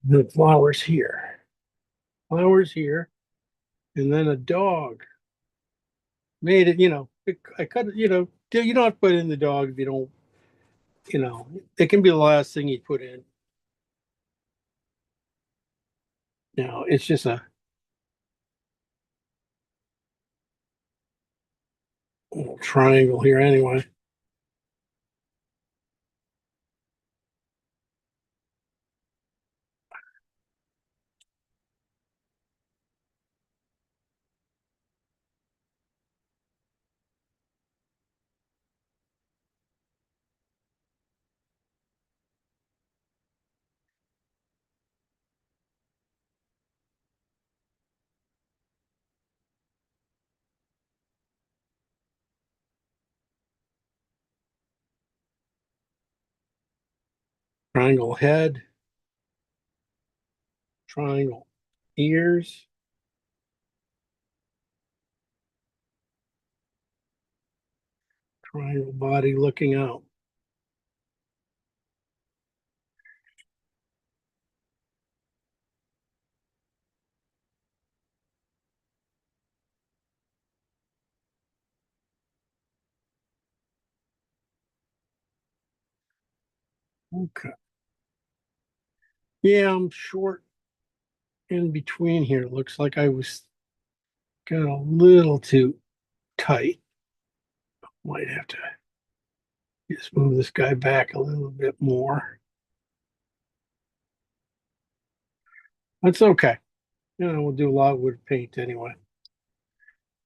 The flowers here. Flowers here. And then a dog. Made it, I cut it, you don't have to put in the dog if you don't, it can be the last thing you put in. Now it's just a little triangle here anyway. Triangle head, triangle ears, triangle body looking out. Okay. Yeah, I'm short in between here. It looks like I was got a little too tight. Might have to just move this guy back a little bit more. That's okay. You know, we'll do a lot of wood paint anyway.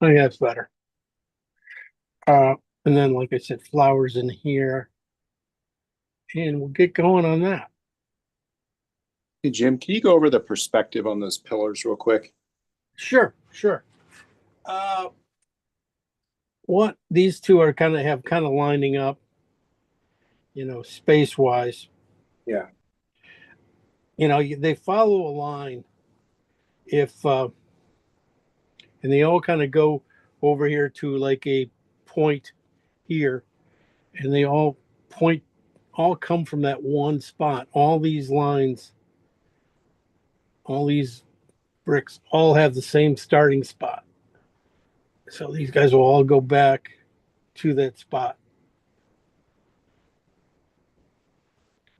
I think that's better. Uh, and then, like I said, flowers in here, and we'll get going on that. Hey, Jim, can you go over the perspective on those pillars real quick? Sure, sure. Uh, what these two are kind of lining up, you know, space wise. Yeah. You know, they follow a line. If and they all kind of go over here to like a point here, and they all point, all come from that one spot. All these lines, all these bricks, all have the same starting spot. So these guys will all go back to that spot.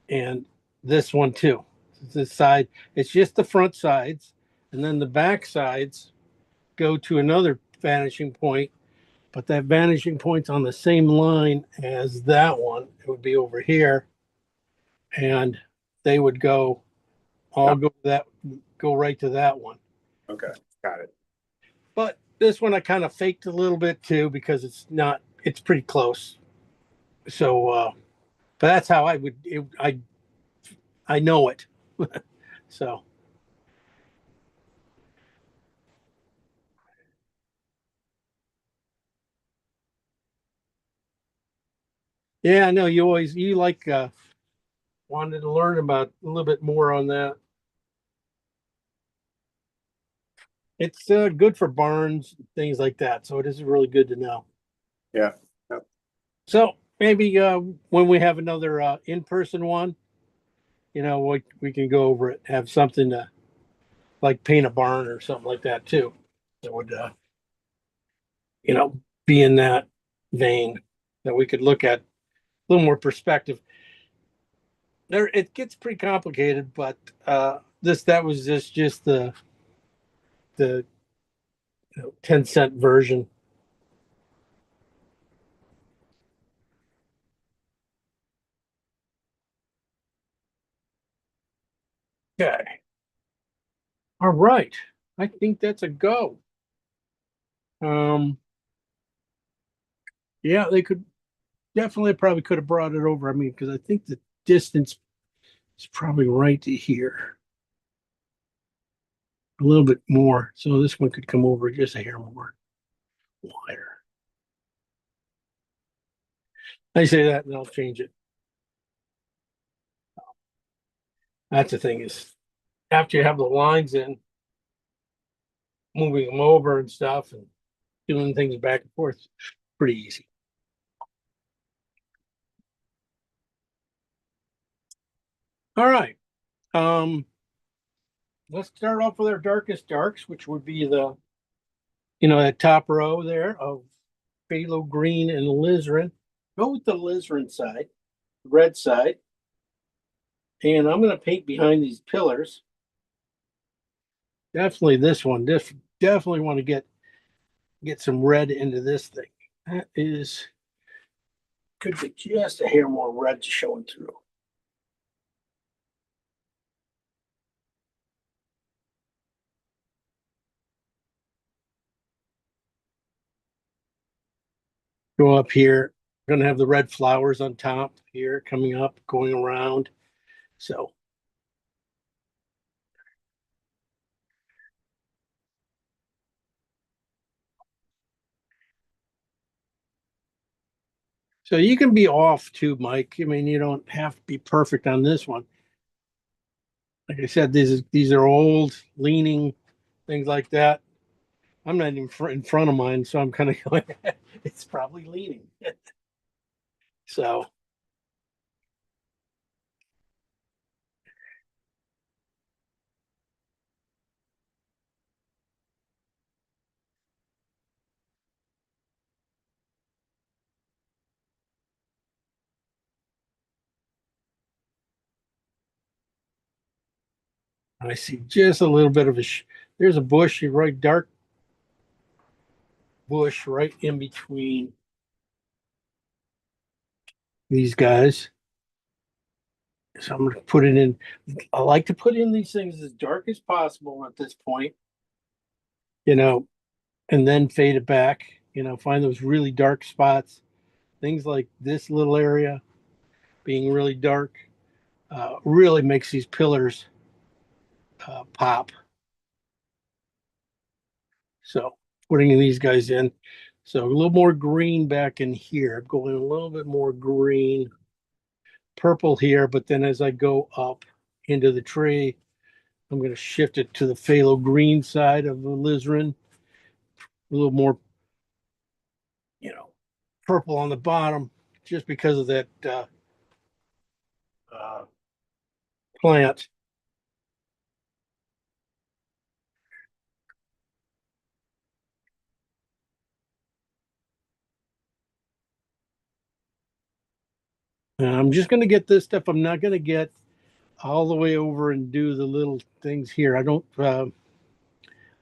And this one too. This side, it's just the front sides, and then the back sides go to another vanishing point, but that vanishing point's on the same line as that one. It would be over here, and they would go all go to that, go right to that one. Okay, got it. But this one I kind of faked a little bit too because it's not, it's pretty close. So, but that's how I would, I know it. So, yeah, I know you always, you like, wanted to learn about a little bit more on that. It's good for barns, things like that. So it is really good to know. Yeah. Yep. So maybe when we have another in-person one, you know, we can go over it, have something to like paint a barn or something like that too. That would, you know, be in that vein that we could look at a little more perspective. There, it gets pretty complicated, but that was just the 10-cent version. Okay. All right. I think that's a go. Um, yeah, they could definitely probably could have brought it over. I mean, because I think the distance is probably right to here. A little bit more. So this one could come over just a hair more wider. I say that and I'll change it. That's the thing is after you have the lines in, moving them over and stuff and doing things back and forth, pretty easy. All right. Um, let's start off with our darkest darks, which would be the, you know, that top row there of phthalo green and alizarin. Go with the alizarin side, red side. And I'm going to paint behind these pillars. Definitely this one. Definitely want to get some red into this thing. That is, could be just a hair more red showing through. Go up here. Going to have the red flowers on top here coming up, going around. So so you can be off too, Mike. I mean, you don't have to be perfect on this one. Like I said, these are old, leaning things like that. I'm not even in front of mine, so I'm kind of going. It's probably leaning. So I see just a little bit of there's a bush, right, dark bush right in between these guys. So I'm gonna put it in. I like to put in these things as dark as possible at this point, you know, and then fade it back, find those really dark spots. Things like this little area being really dark really makes these pillars pop. So putting these guys in. So a little more green back in here, going a little bit more green, purple here, but then as I go up into the tree, I'm going to shift it to the phthalo green side of the alizarin. A little more, purple on the bottom, just because of that plant. And I'm just going to get this stuff. I'm not going to get all the way over and do the little things here. I don't, I'm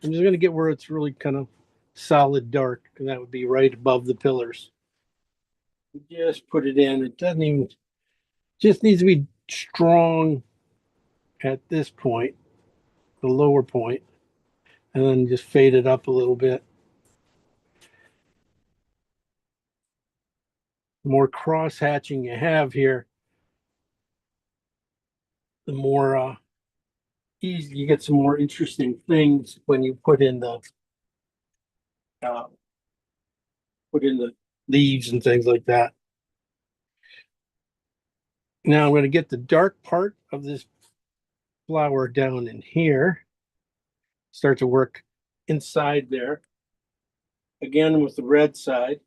just going to get where it's really kind of solid dark, and that would be right above the pillars. Just put it in. It doesn't even, just needs to be strong at this point, the lower point, and then just fade it up a little bit. The more cross hatching you have here, the more easy you get some more interesting things when you put in the leaves and things like that. Now I'm going to get the dark part of this flower down in here. Start to work inside there. Again with the red side.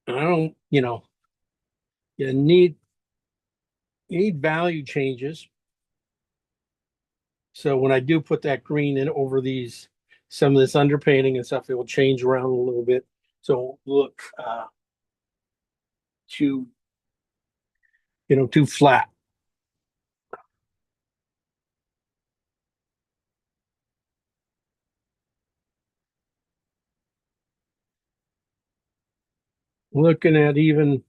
I don't, you need value changes. So when I do put that green in over some of this underpainting and stuff, it will change around a little bit. So look too flat. Looking at even,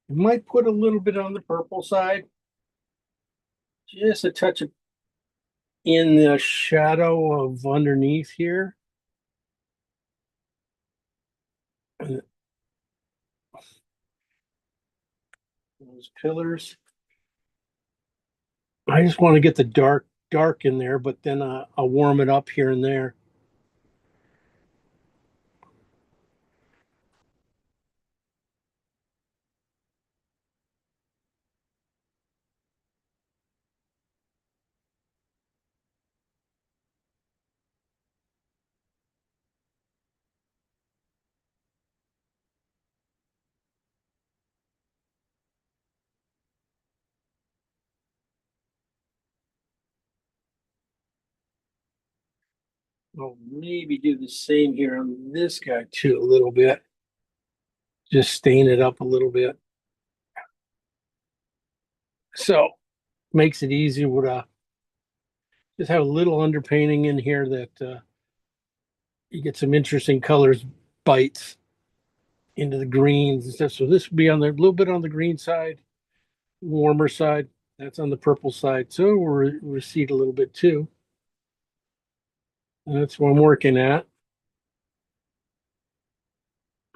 you might put a little bit on the purple side, just a touch of in the shadow of underneath here. Those pillars. I just want to get the dark in there, but then I'll warm it up here and there. I'll maybe do the same here on this guy too, a little bit. Just stain it up a little bit. So makes it easier to just have a little underpainting in here that you get some interesting colors, bites into the greens and stuff. So this would be on the little bit on the green side, warmer side. That's on the purple side. So we'll recede a little bit too. And that's what I'm working at.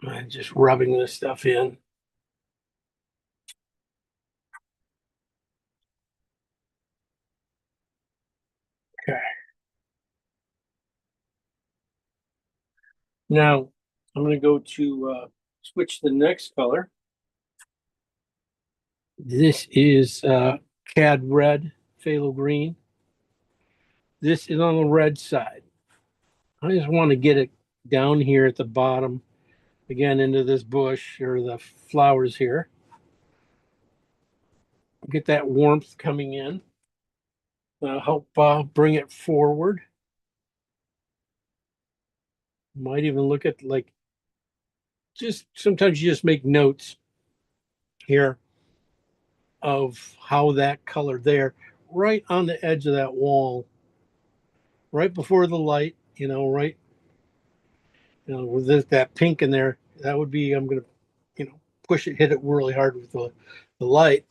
I'm just rubbing this stuff in. Okay. Now I'm going to go to switch the next color. This is Cad Red, Phthalo Green. This is on the red side. I just want to get it down here at the bottom, again into this bush or the flowers here. Get that warmth coming in. Help bring it forward. Might even look at like just sometimes you just make notes here of how that color there, right on the edge of that wall, right before the light, right, with that pink in there, that would be, I'm gonna, push it, hit it really hard with the light.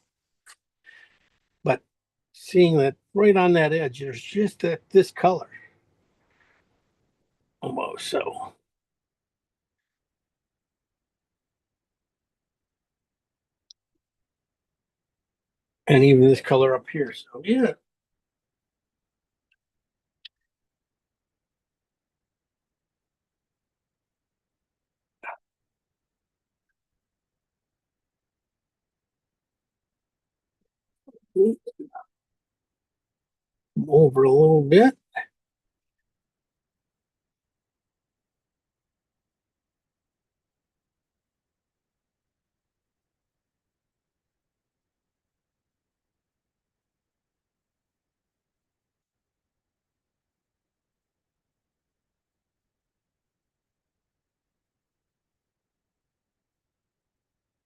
But seeing that right on that edge, there's just this color almost. So, and even this color up here. So, yeah. Over a little bit.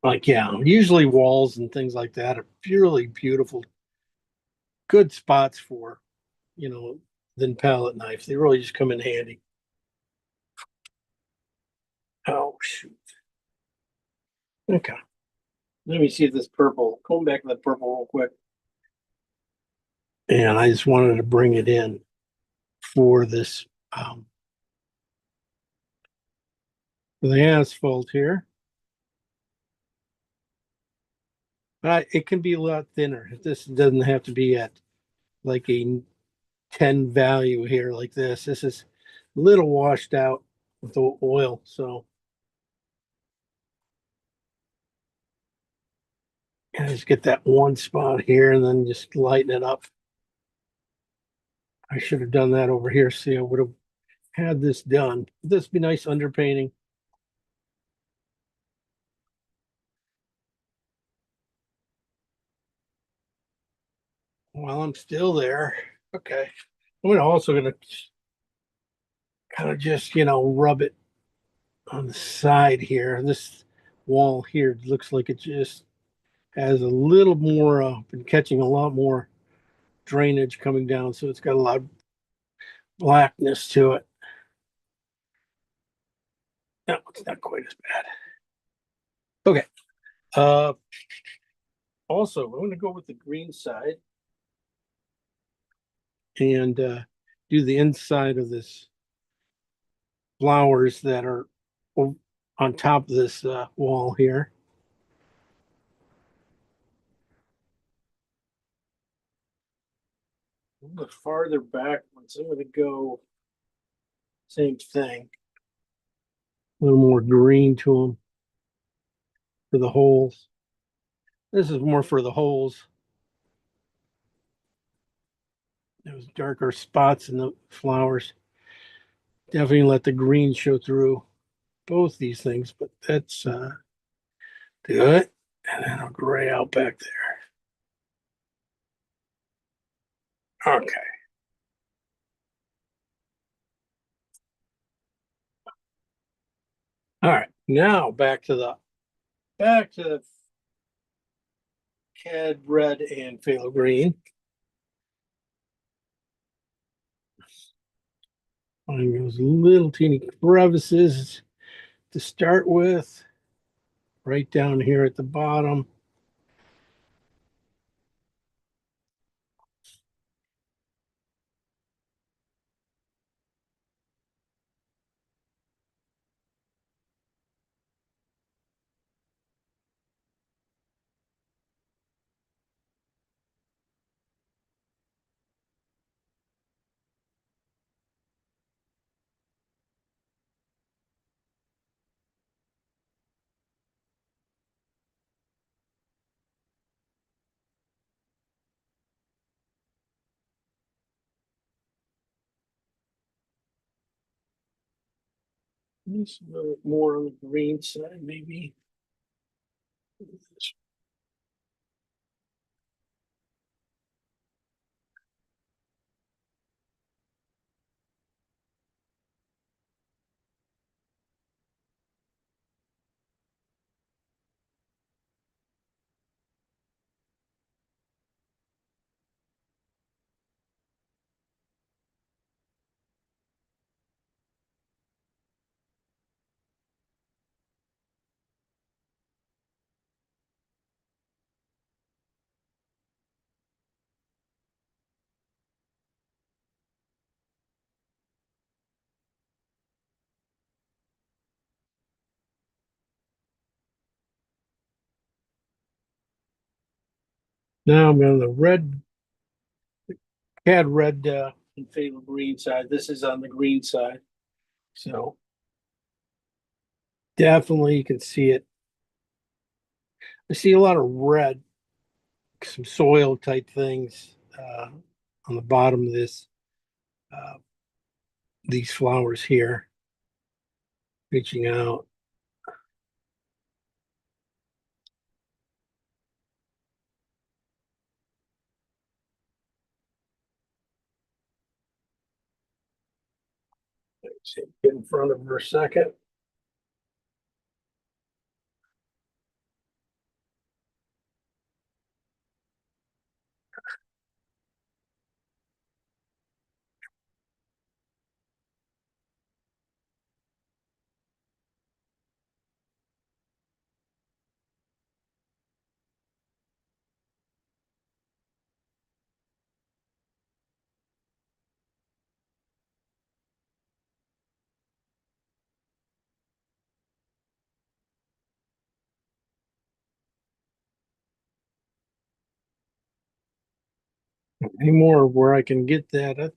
Like, yeah, usually walls and things like that are purely beautiful, good spots for, than palette knives. They really just come in handy. Oh, shoot. Okay. Let me see if this purple, going back to the purple real quick. And I just wanted to bring it in for this, for the asphalt here. It can be a lot thinner. This doesn't have to be at like a 10 value here like this. This is a little washed out with the oil. So I just get that one spot here and then just lighten it up. I should have done that over here. See, I would have had this done. This be nice underpainting. While I'm still there, okay. Also gonna kind of just rub it on the side here. This wall here looks like it just has a little more. Been catching a lot more drainage coming down, so it's got a lot of blackness to it. No, it's not quite as bad. Okay. Uh, Also, I'm going to go with the green side and do the inside of this flowers that are on top of this wall here. A little bit farther back once. I'm going to go same thing. A little more green to them for the holes. This is more for the holes. Those darker spots in the flowers. Definitely let the green show through both these things, but that's do it. And then I'll gray out back there. Okay. All right. Now back to the Cad red and phthalo green. Find those little teeny crevices to start with, right down here at the bottom. Just a little more on the green side, maybe. Now I'm on the red, had red and phthalo green side. This is on the green side. So definitely you can see it. I see a lot of red, some soil type things on the bottom of this, uh, these flowers here, reaching out. Let's see, get in front of her a second. Any more where I can get that?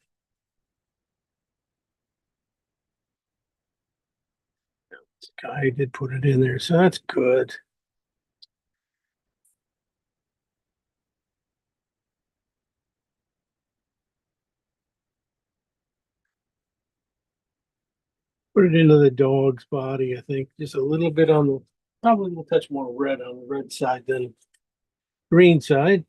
I did put it in there, so that's good. Put it into the dog's body, I think, just a little bit on the, probably will touch more red on the red side than green side.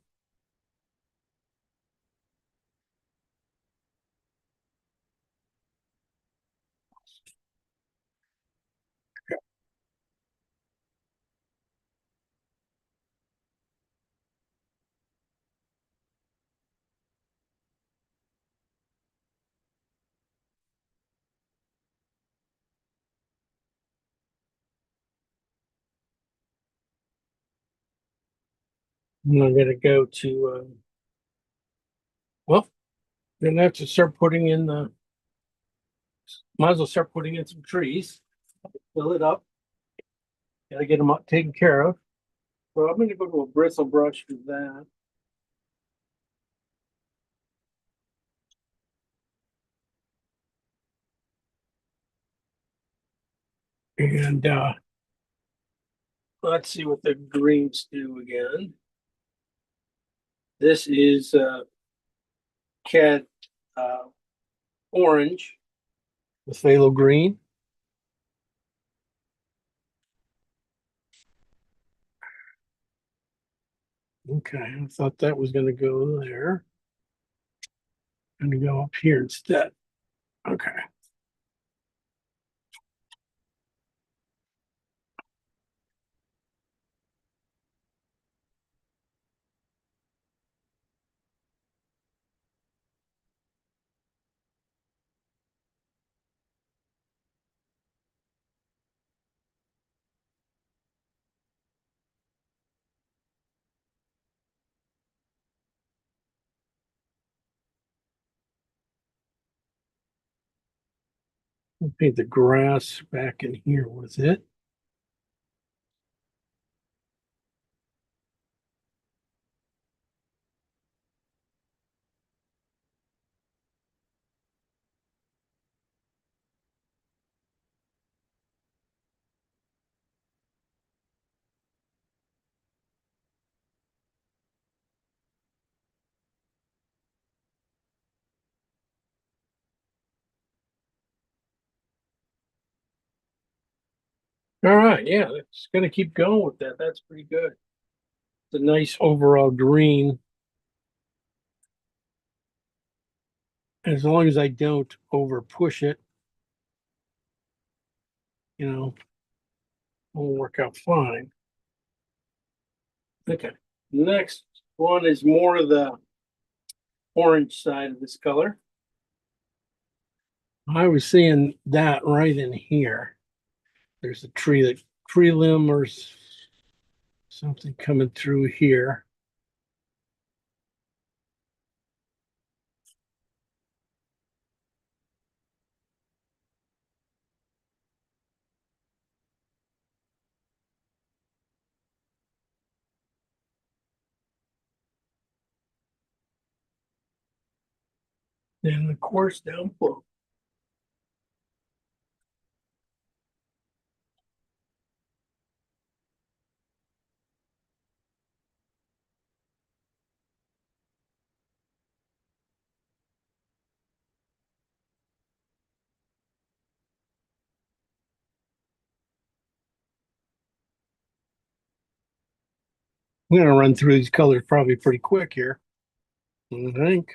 I'm gonna go to, well, then I have to start putting in the, might as well start putting in some trees, fill it up. Gotta get them taken care of. So I'm gonna go to a bristle brush for that. And let's see what the greens do again. This is Cad uh, orange with phthalo green. Okay, I thought that was going to go there. Going to go up here instead. Okay. We'll paint the grass back in here with it. All right, yeah, it's going to keep going with that. That's pretty good. It's a nice overall green. As long as I don't over push it, will work out fine. Okay, next one is more of the orange side of this color. I was seeing that right in here. There's a tree limb or something coming through here. And of course down below. I'm gonna run through these colors probably pretty quick here. I think.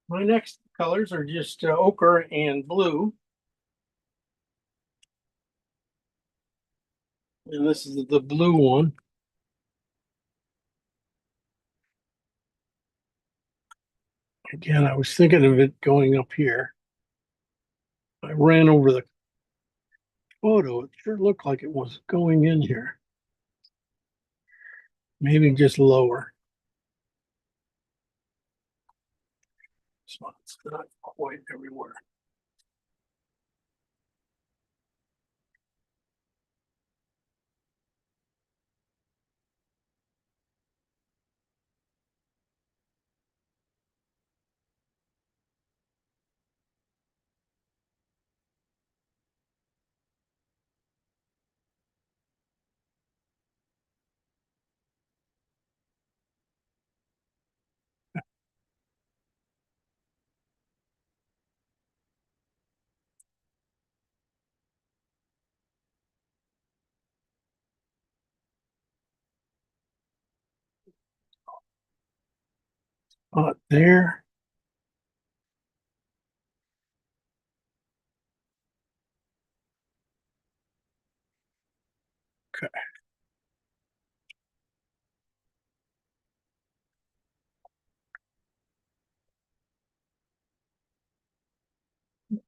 My next colors are just ochre and blue. And this is the blue one. Again, I was thinking of it going up here. I ran over the photo. It sure looked like it was going in here. Maybe just lower. So it's not quite everywhere. There. Okay.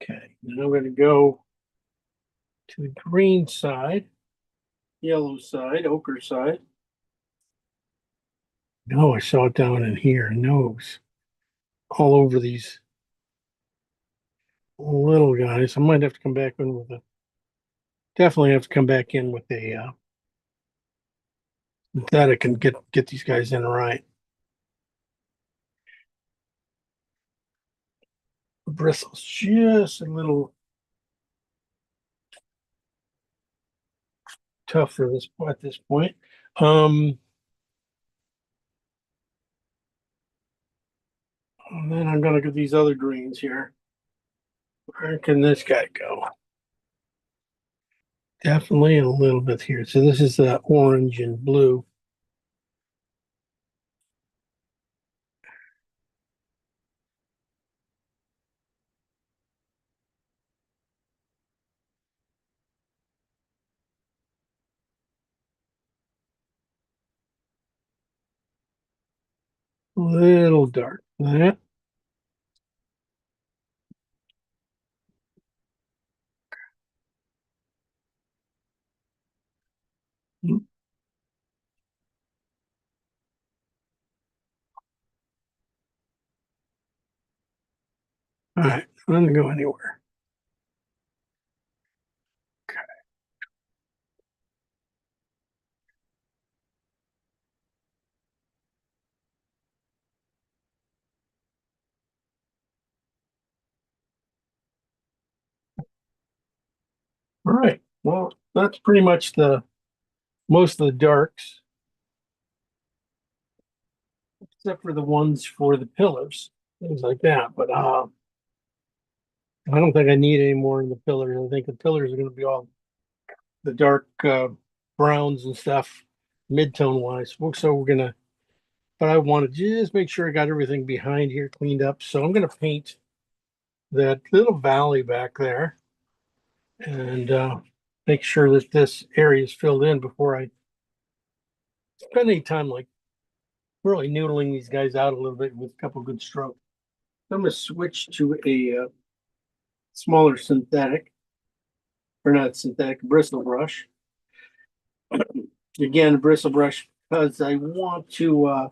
Okay. Now I'm going to go to the green side, yellow side, ochre side. No, I saw it down in here. Nose all over these little guys. I might have to come back in with a. Definitely have to come back in with a. That I can get these guys in right. Bristles just a little tough for this at this point. And then I'm gonna get these other greens here. Where can this guy go? Definitely a little bit here. So this is orange and blue. A little dark. That. All right, I'm gonna go anywhere. Okay. All right. Well, that's pretty much the most of the darks, except for the ones for the pillars, things like that. But I don't think I need any more in the pillars. I think the pillars are going to be all the dark browns and stuff, mid-tone wise. So we're gonna. But I want to just make sure I got everything behind here cleaned up. So I'm going to paint that little valley back there and make sure that this area is filled in before I spend any time like really noodling these guys out a little bit with a couple good strokes. I'm going to switch to a smaller synthetic, or not synthetic, bristle brush. Again, bristle brush because I want to,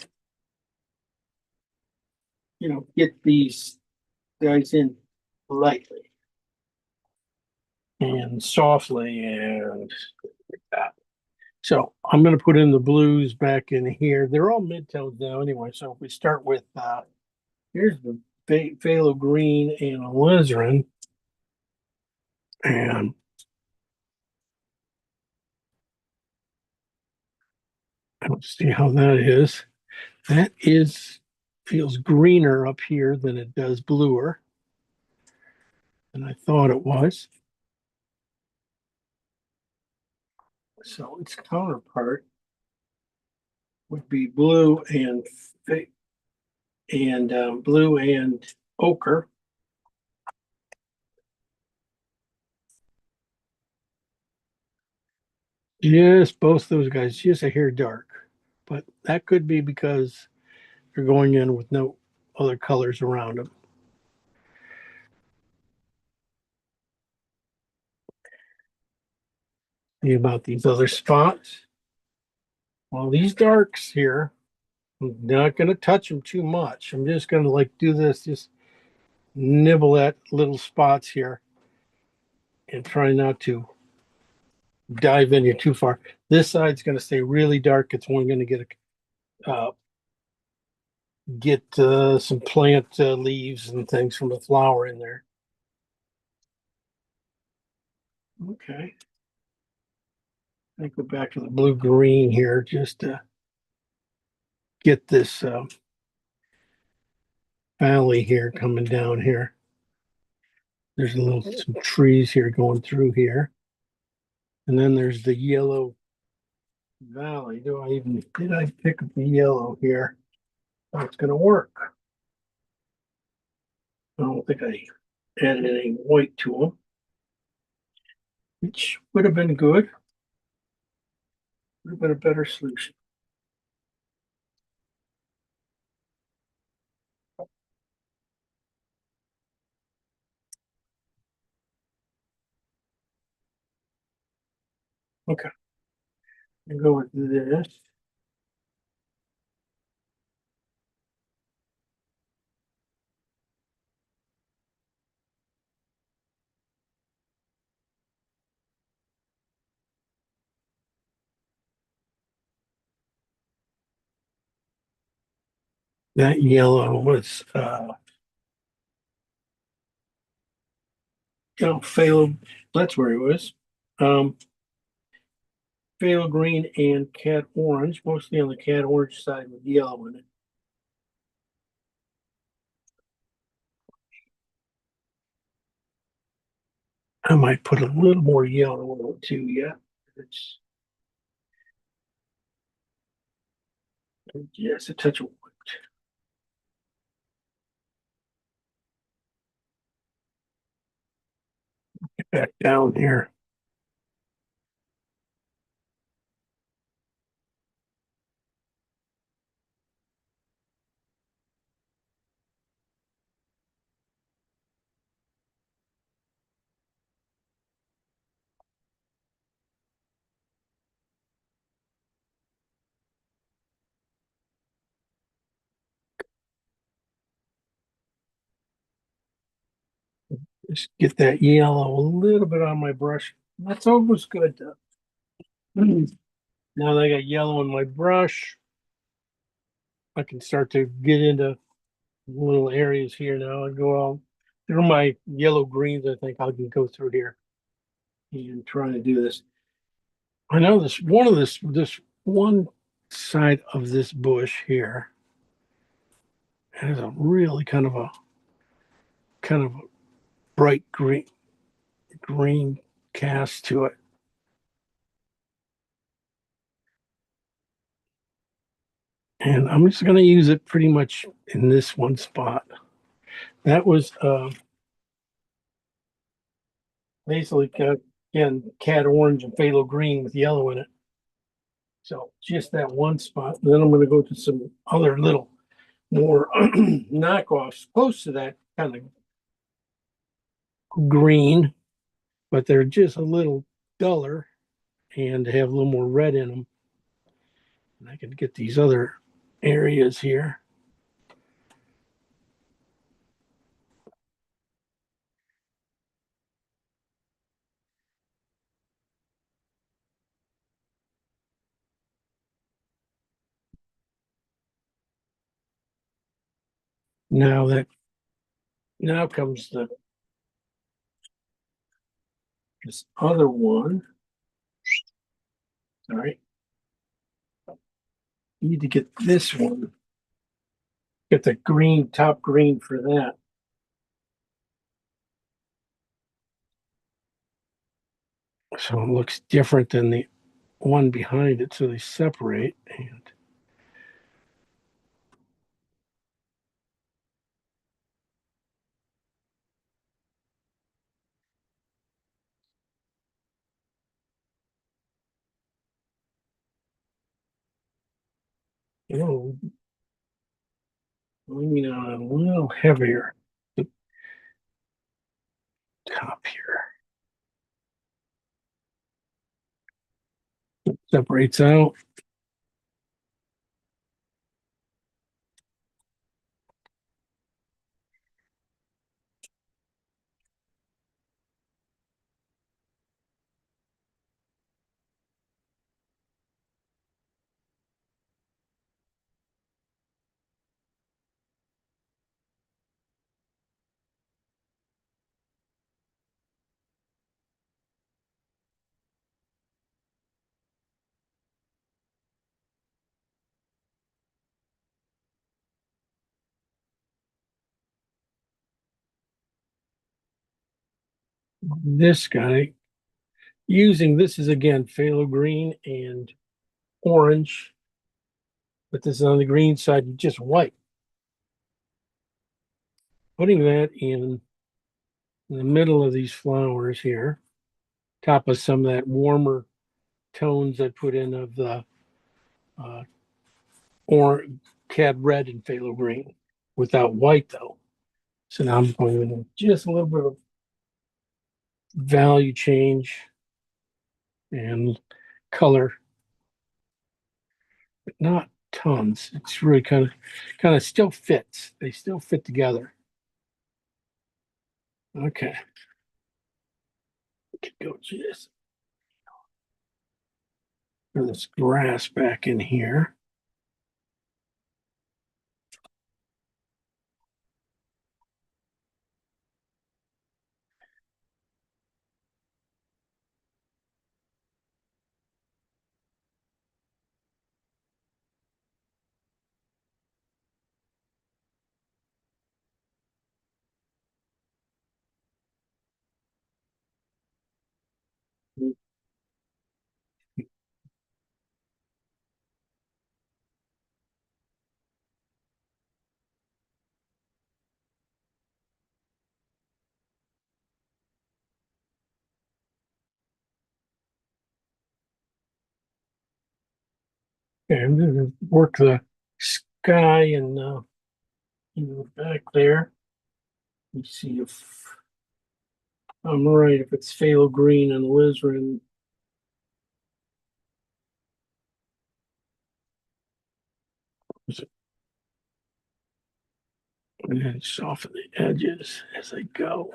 get these guys in lightly and softly and that. So I'm going to put in the blues back in here. They're all midtones now anyway. So if we start with, here's the phthalo green and alizarin. And let's see how that is. That feels greener up here than it does bluer. And I thought it was. So its counterpart would be blue and blue and ochre. Just both those guys, just a hair dark, but that could be because they're going in with no other colors around them. See about these other spots. Well, these darks here, I'm not going to touch them too much. I'm just going to like do this, just nibble at little spots here and try not to dive in here too far. This side's going to stay really dark. It's only going to get some plant leaves and things from the flower in there. Okay. I go back to the blue green here just to get this valley here coming down here. There's some trees here going through here. And then there's the yellow valley. Did I pick up the yellow here? Oh, it's going to work. I don't think I added any white to them, which would have been good. Would have been a better solution. Okay. And go with this. That yellow was phthalo, that's where it was. Phthalo green and cat orange, mostly on the cat orange side with yellow in it. I might put a little more yellow in it too, yeah. It's yes, a touch of white. Get back down here. Just get that yellow a little bit on my brush. That's almost good. Now that I got yellow on my brush, I can start to get into little areas here now. I go all through my yellow greens. I think I can go through here and try to do this. I know this one side of this bush here has a really kind of a bright green cast to it. And I'm just going to use it pretty much in this one spot. That was basically again cat orange and phthalo green with yellow in it. So just that one spot. And then I'm going to go to some other little more knockoffs close to that kind of green, but they're just a little duller and have a little more red in them. And I can get these other areas here. Now comes this other one. Sorry. Need to get this one. Get the green, top green for that. So it looks different than the one behind it. So they separate and oh, leaning on a little heavier. The top here separates out. This guy using this is again phthalo green and orange, but this is on the green side, just white. Putting that in the middle of these flowers here, top of some of that warmer tones I put in of the or cad red and phthalo green without white though. So now I'm going in just a little bit of value change and color, but not tons. It's really kind of still fits. They still fit together. Okay. Could go to this. Put this grass back in here. Okay, I'm going to work the sky and in the back there. Let me see if I'm right. If it's phthalo green and alizarin. And then soften the edges as I go.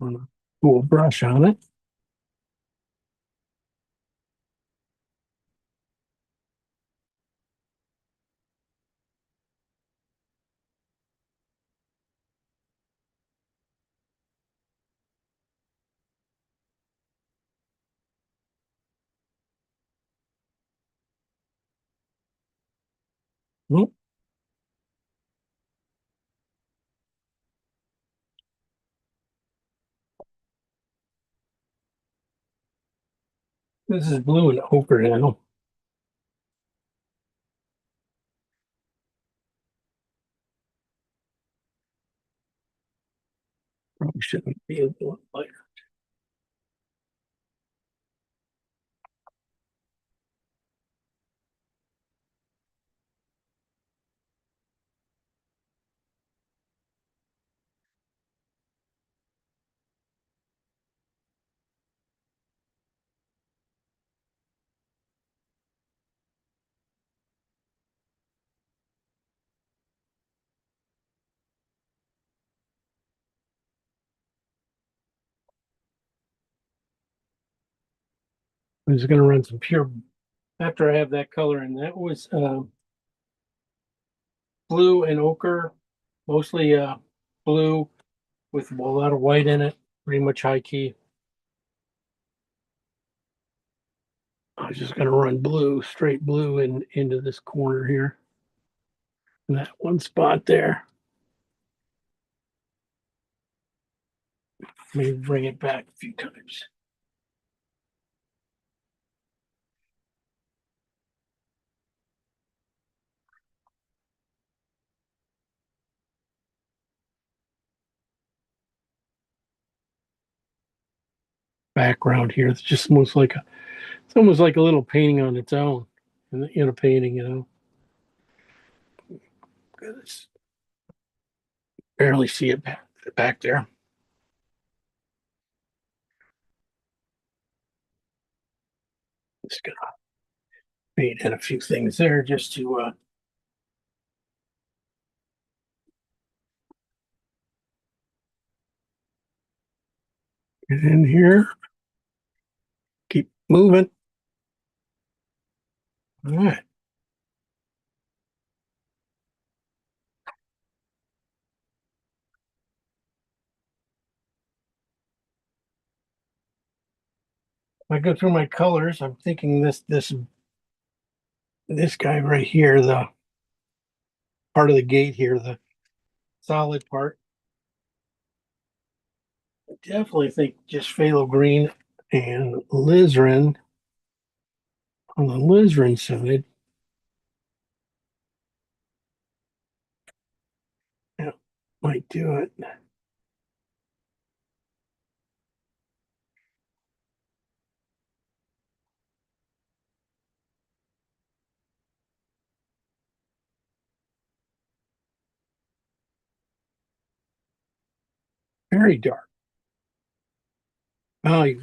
On a cool brush on it. Hmm. This is blue and ochre now. Probably shouldn't be a little lighter. I'm just gonna run some pure, after I have that color, and that was blue and ochre, mostly blue with a lot of white in it, pretty much high key. I was just gonna run blue, straight blue into this corner here. In that one spot there. Maybe bring it back a few times. Background here. It's just almost like it's almost like a little painting on its own in a painting, you know. Goodness. Barely see it back there. Just gonna paint in a few things there just to get in here. Keep moving. All right. I go through my colors. I'm thinking this guy right here, the part of the gate here, the solid part. I definitely think just phthalo green and alizarin on the alizarin side. Yeah, might do it. Very dark. Value.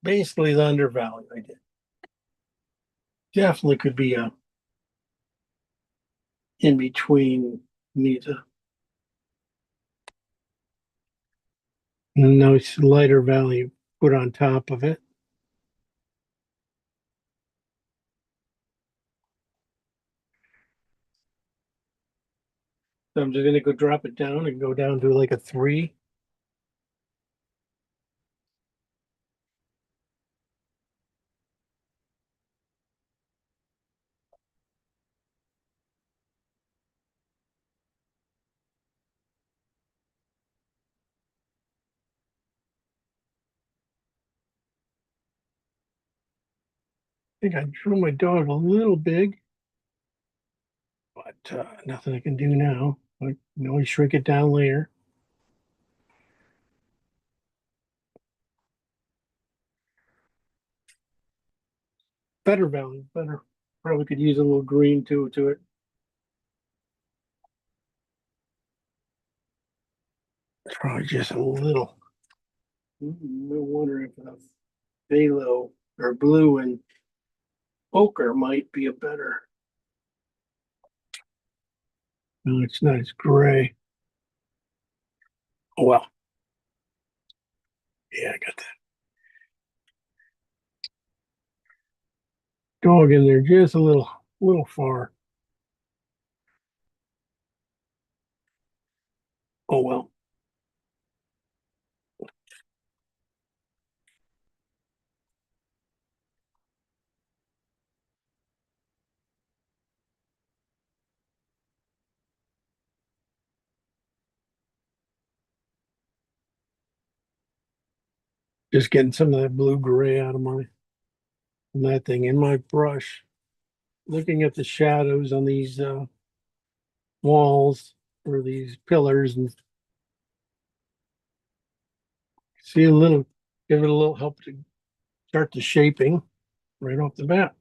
Basically the undervalue I did. Definitely could be a in between needs a nice lighter value put on top of it. So I'm just gonna go drop it down and go down to like a 3. I think I drew my dog a little big, but nothing I can do now. I can always shrink it down later. Better value, better. Probably could use a little green to it. It's probably just a little. I'm wondering if the phthalo or blue and ochre might be a better. No, it's not. It's gray. Oh well. Yeah, I got that dog in there just a little far. Oh well. Just getting some of that blue gray out of my on that thing in my brush, looking at the shadows on these walls or these pillars and see a little, give it a little help to start the shaping right off the bat.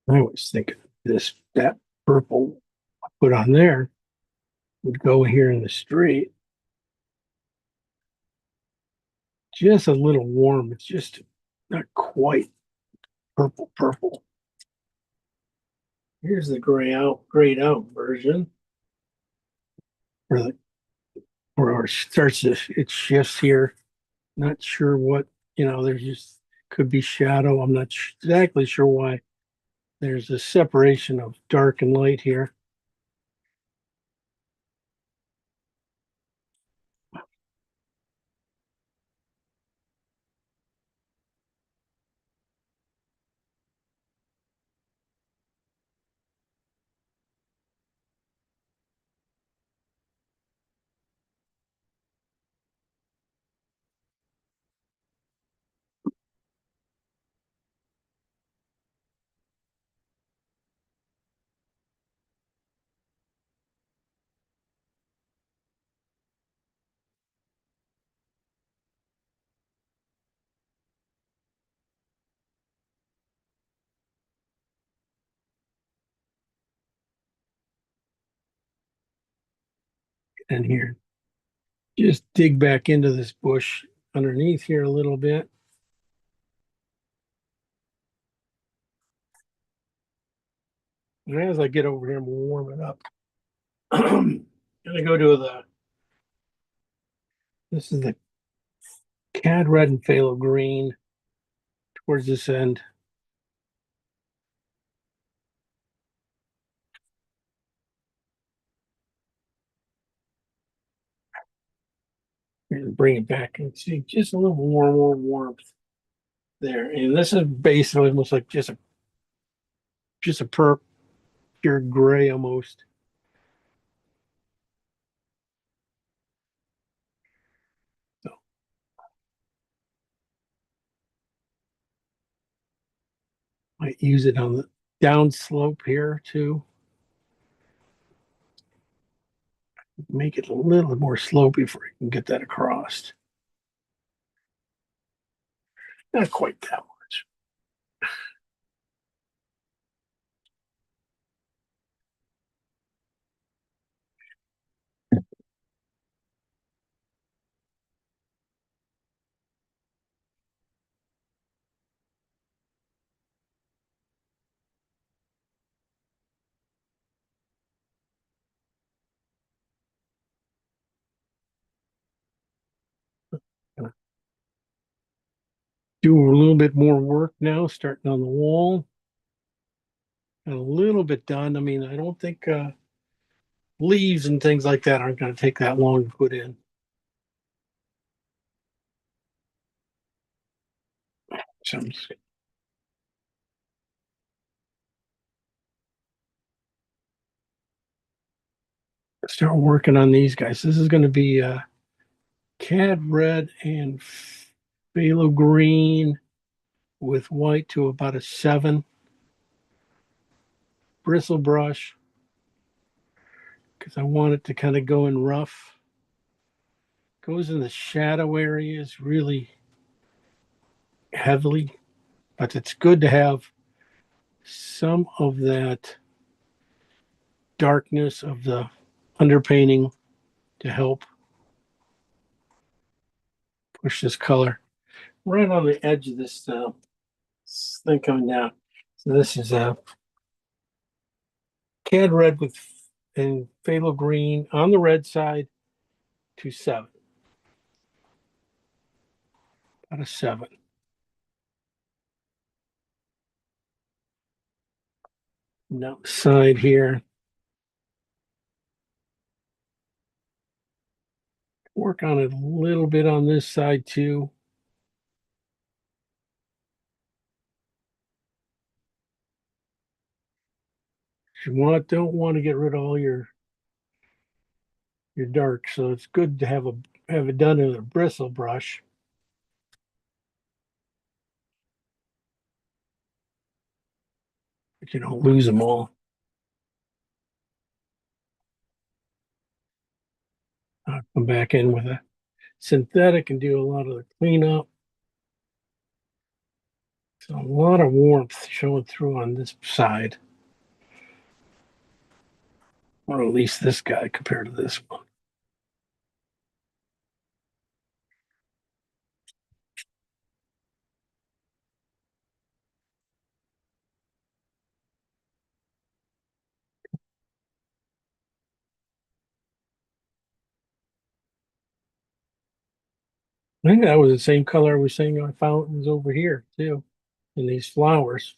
I was thinking that purple I put on there would go here in the street. Just a little warm. It's just not quite purple. Here's the grayed out version. Or it starts to, it shifts here. Not sure what, there's just could be shadow. I'm not exactly sure why. There's a separation of dark and light here. And here, just dig back into this bush underneath here a little bit. And as I get over here, I'm gonna warm it up. Gonna go to this is the Cad Red and Phthalo Green towards this end. And bring it back and see just a little more warmth there. And this is basically almost like just a pure gray almost. So might use it on the down slope here too. Make it a little more slopey before you can get that across. Not quite that much. Do a little bit more work now, starting on the wall. Got a little bit done. I mean, I don't think leaves and things like that aren't going to take that long to put in. So I'm just start working on these guys. This is going to be Cad Red and Phthalo Green with white to about a 7. Bristle brush because I want it to kind of go in rough. Goes in the shadow areas really heavily, but it's good to have some of that darkness of the underpainting to help push this color right on the edge of this thing coming down. So this is Cad red with and phthalo green on the red side to 7. Out of 7. Now side here. Work on it a little bit on this side too. Don't want to get rid of all your dark, so it's good to have it done in a bristle brush. But you don't lose them all. I'll come back in with a synthetic and do a lot of the cleanup. So a lot of warmth showing through on this side. Or at least this guy compared to this one. I think that was the same color I was saying our fountains over here too, in these flowers.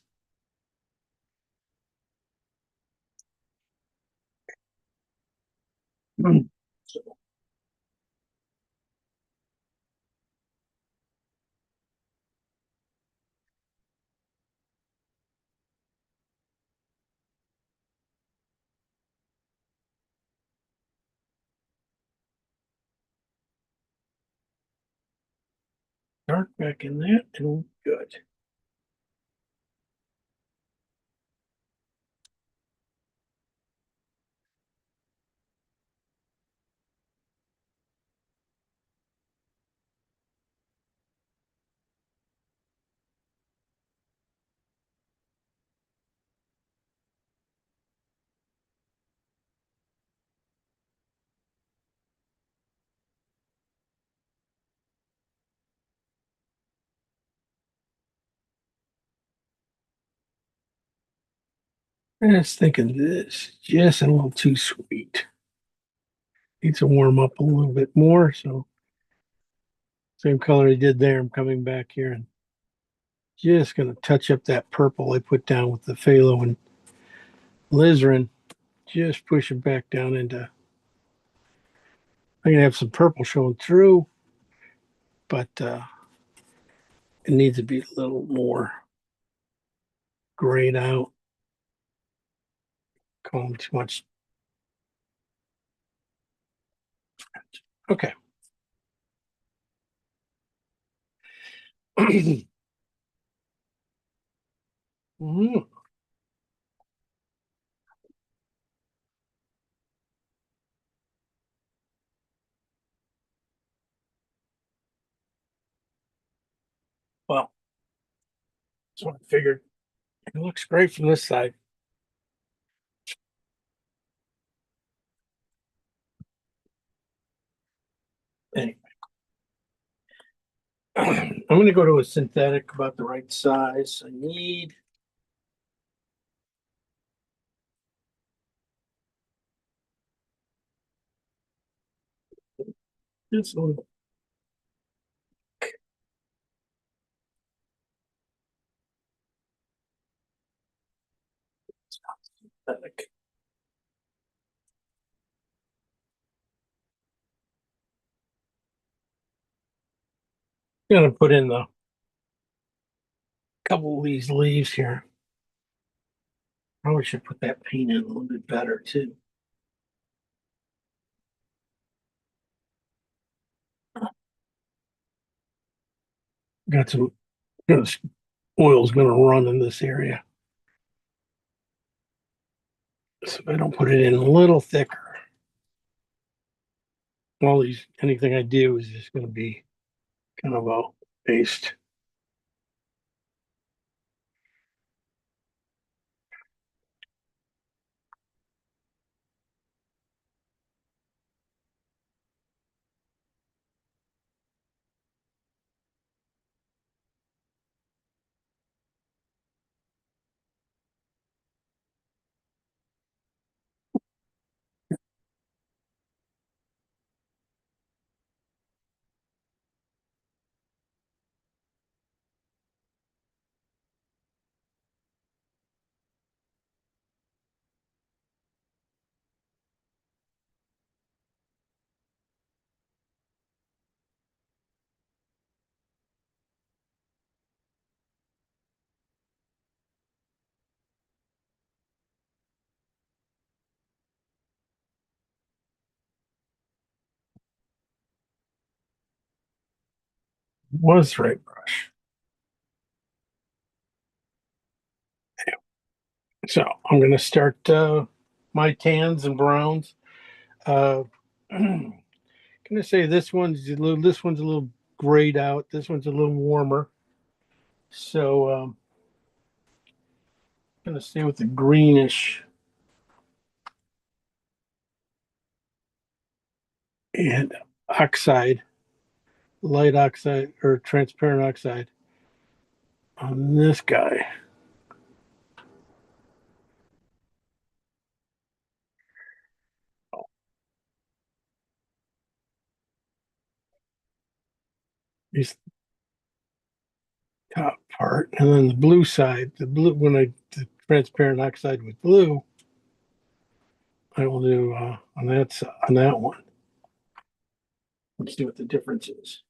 Dark back in that and good. I was thinking this just a little too sweet. Needs to warm up a little bit more. So same color I did there. I'm coming back here and just gonna touch up that purple I put down with the phthalo and alizarin. Just push it back down into. I'm gonna have some purple showing through, but it needs to be a little more grayed out. Calm too much. Okay. Mm. Well, that's what I figured. It looks great from this side. Anyway, I'm going to go to a synthetic about the right size. I need this one. Synthetic. I'm going to put in the couple of these leaves here. Probably should put that paint in a little bit better too. Got some oil's going to run in this area. So if I don't put it in a little thicker, anything I do is just going to be kind of a paste. Was the right brush. So I'm going to start my tans and browns. Going to say this one's a little grayed out. This one's a little warmer. So I'm going to stay with the greenish and oxide, light oxide or transparent oxide on this guy. This top part, and then the blue side, the transparent oxide with blue, I will do on that one. Let's see what the difference is.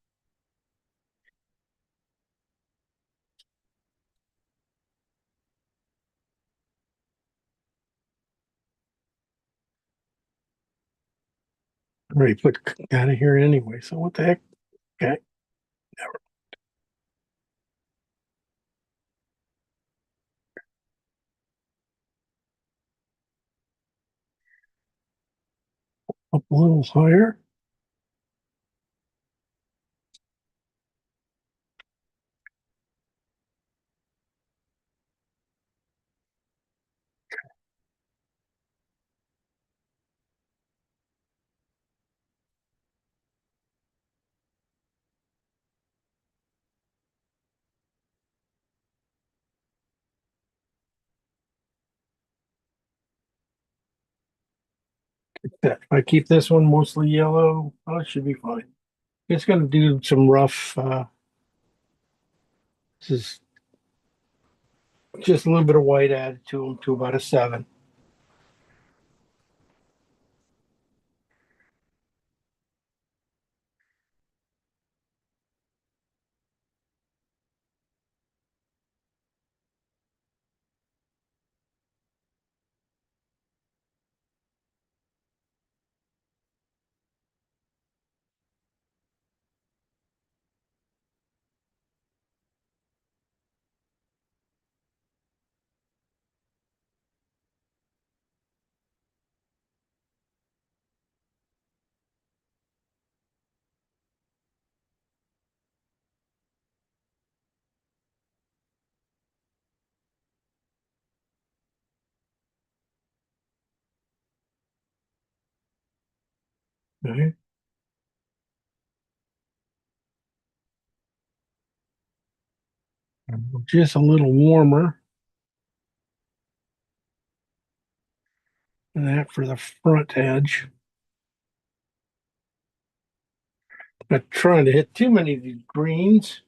I already put out of here anyway, so what the heck? Okay. Up a little higher. If I keep this one mostly yellow, oh, it should be fine. It's going to do some rough. This is just a little bit of white added to them to about a 7. Okay. Just a little warmer than that for the front edge. Not trying to hit too many of these greens.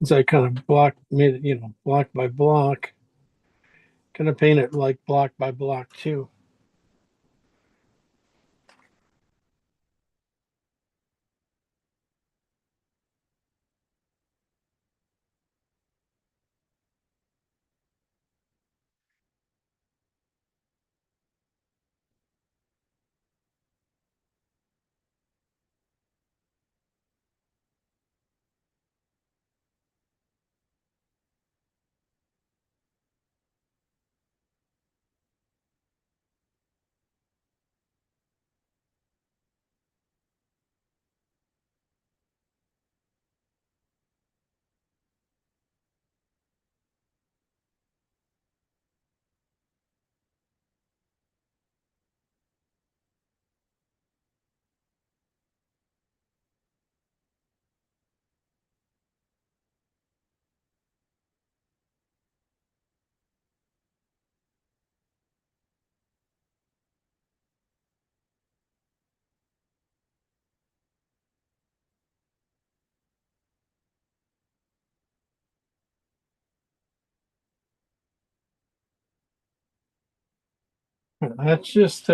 As I kind of block by block, kind of paint it like block by block too. That's just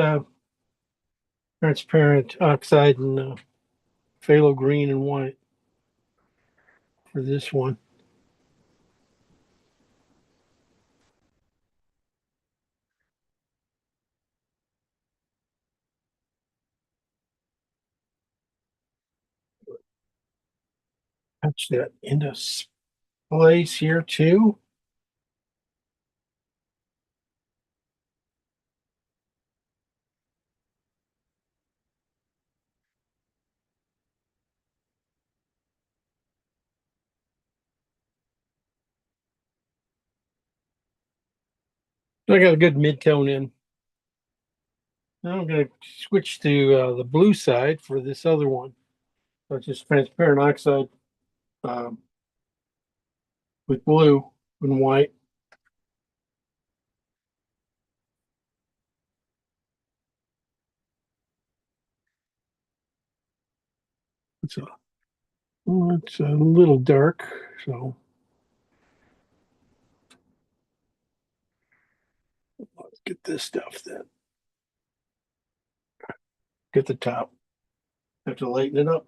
transparent oxide and phthalo green and white. for this one. Touch that into place here too. I got a good mid-tone in. Now I'm going to switch to the blue side for this other one. So it's just transparent oxide um, with blue and white. It's a little dark, so let's get this stuff then. Get the top. Have to lighten it up.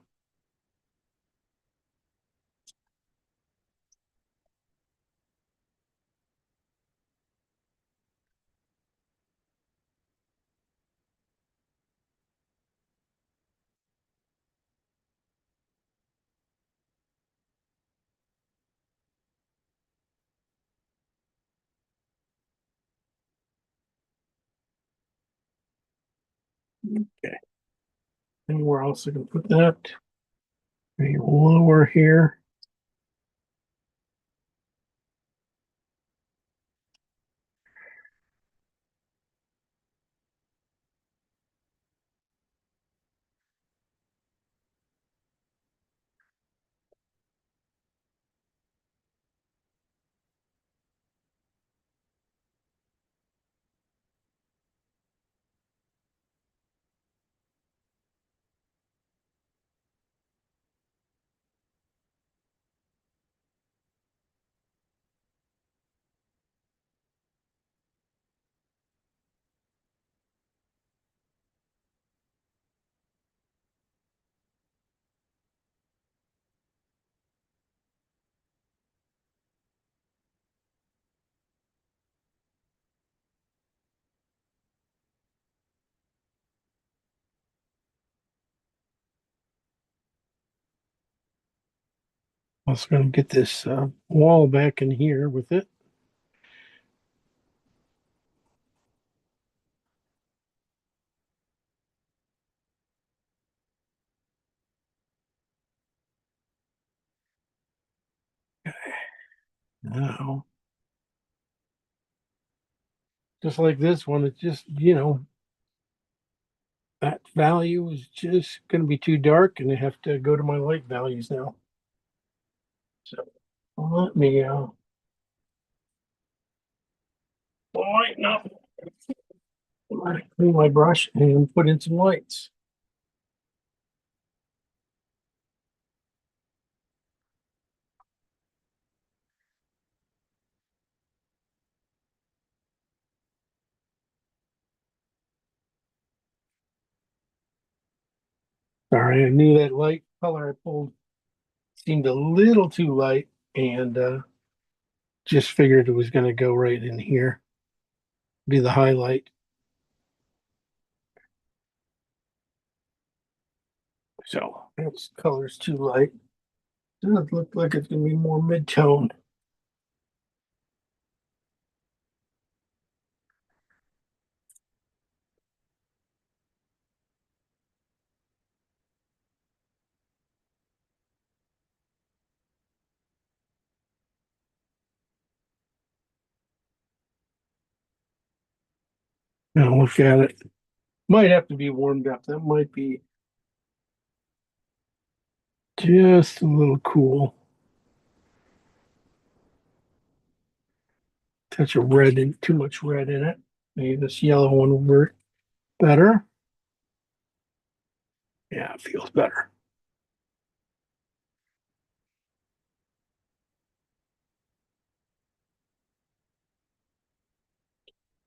Okay. And we're also going to put that right lower here. Also going to get this wall back in here with it. Now, just like this one, it's just, that value is just going to be too dark and I have to go to my light values now. So let me lighten up. Clean my brush and put in some lights. Sorry, I knew that light color I pulled seemed a little too light and just figured it was going to go right in here, be the highlight. So this color's too light. Does look like it's going to be more mid-tone. Now look at it. Might have to be warmed up. That might be just a little cool. Touch of red and too much red in it. Maybe this yellow one will work better. Yeah, it feels better.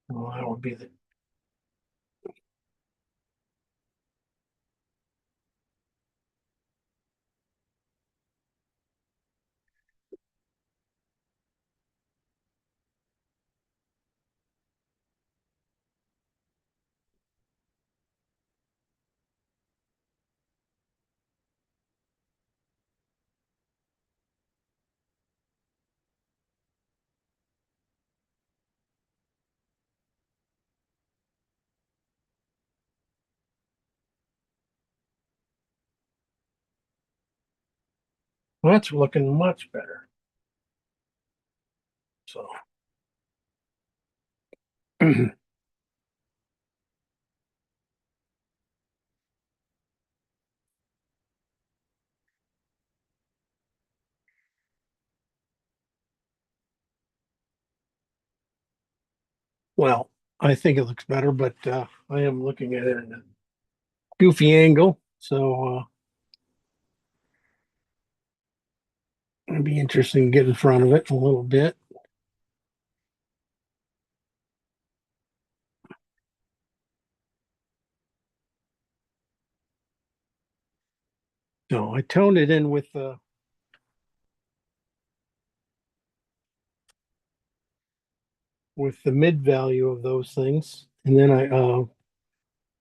Well, that would be the Well, that's looking much better. So. Well, I think it looks better, but I am looking at it in a goofy angle. So it'd be interesting to get in front of it a little bit. So I toned it in with the mid value of those things. And then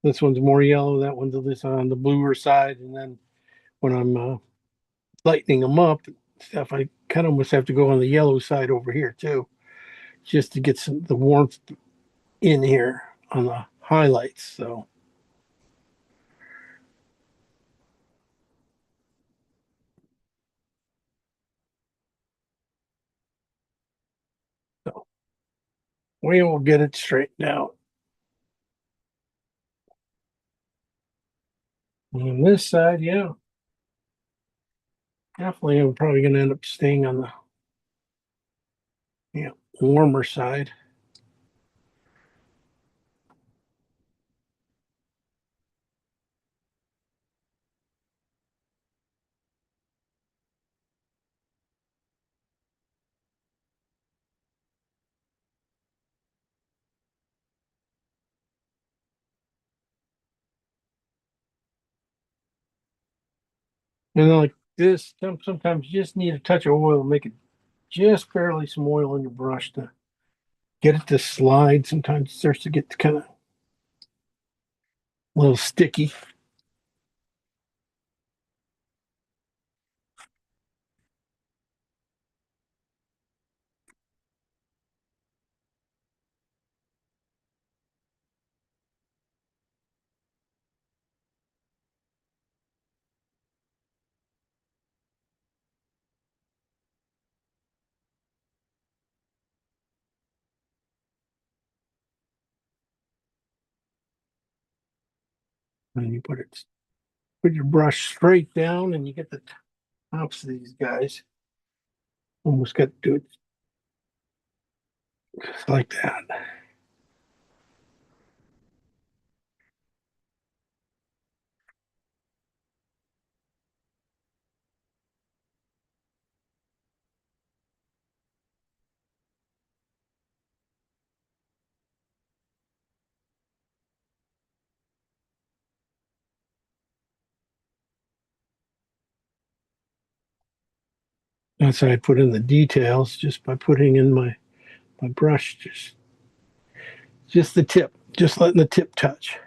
this one's more yellow, that one's this on the bluer side. And then when I'm lightening them up stuff, I kind of almost have to go on the yellow side over here too, just to get the warmth in here on the highlights. So we will get it straightened out. On this side, yeah. Definitely, I'm probably going to end up staying on the warmer side. And then like this, sometimes you just need a touch of oil, make it just barely some oil in your brush to get it to slide. Sometimes it starts to get kind of a little sticky. And you put your brush straight down and you get the tops of these guys. Almost got to do it just like that. That's how I put in the details just by putting in my brush, just the tip, just letting the tip touch.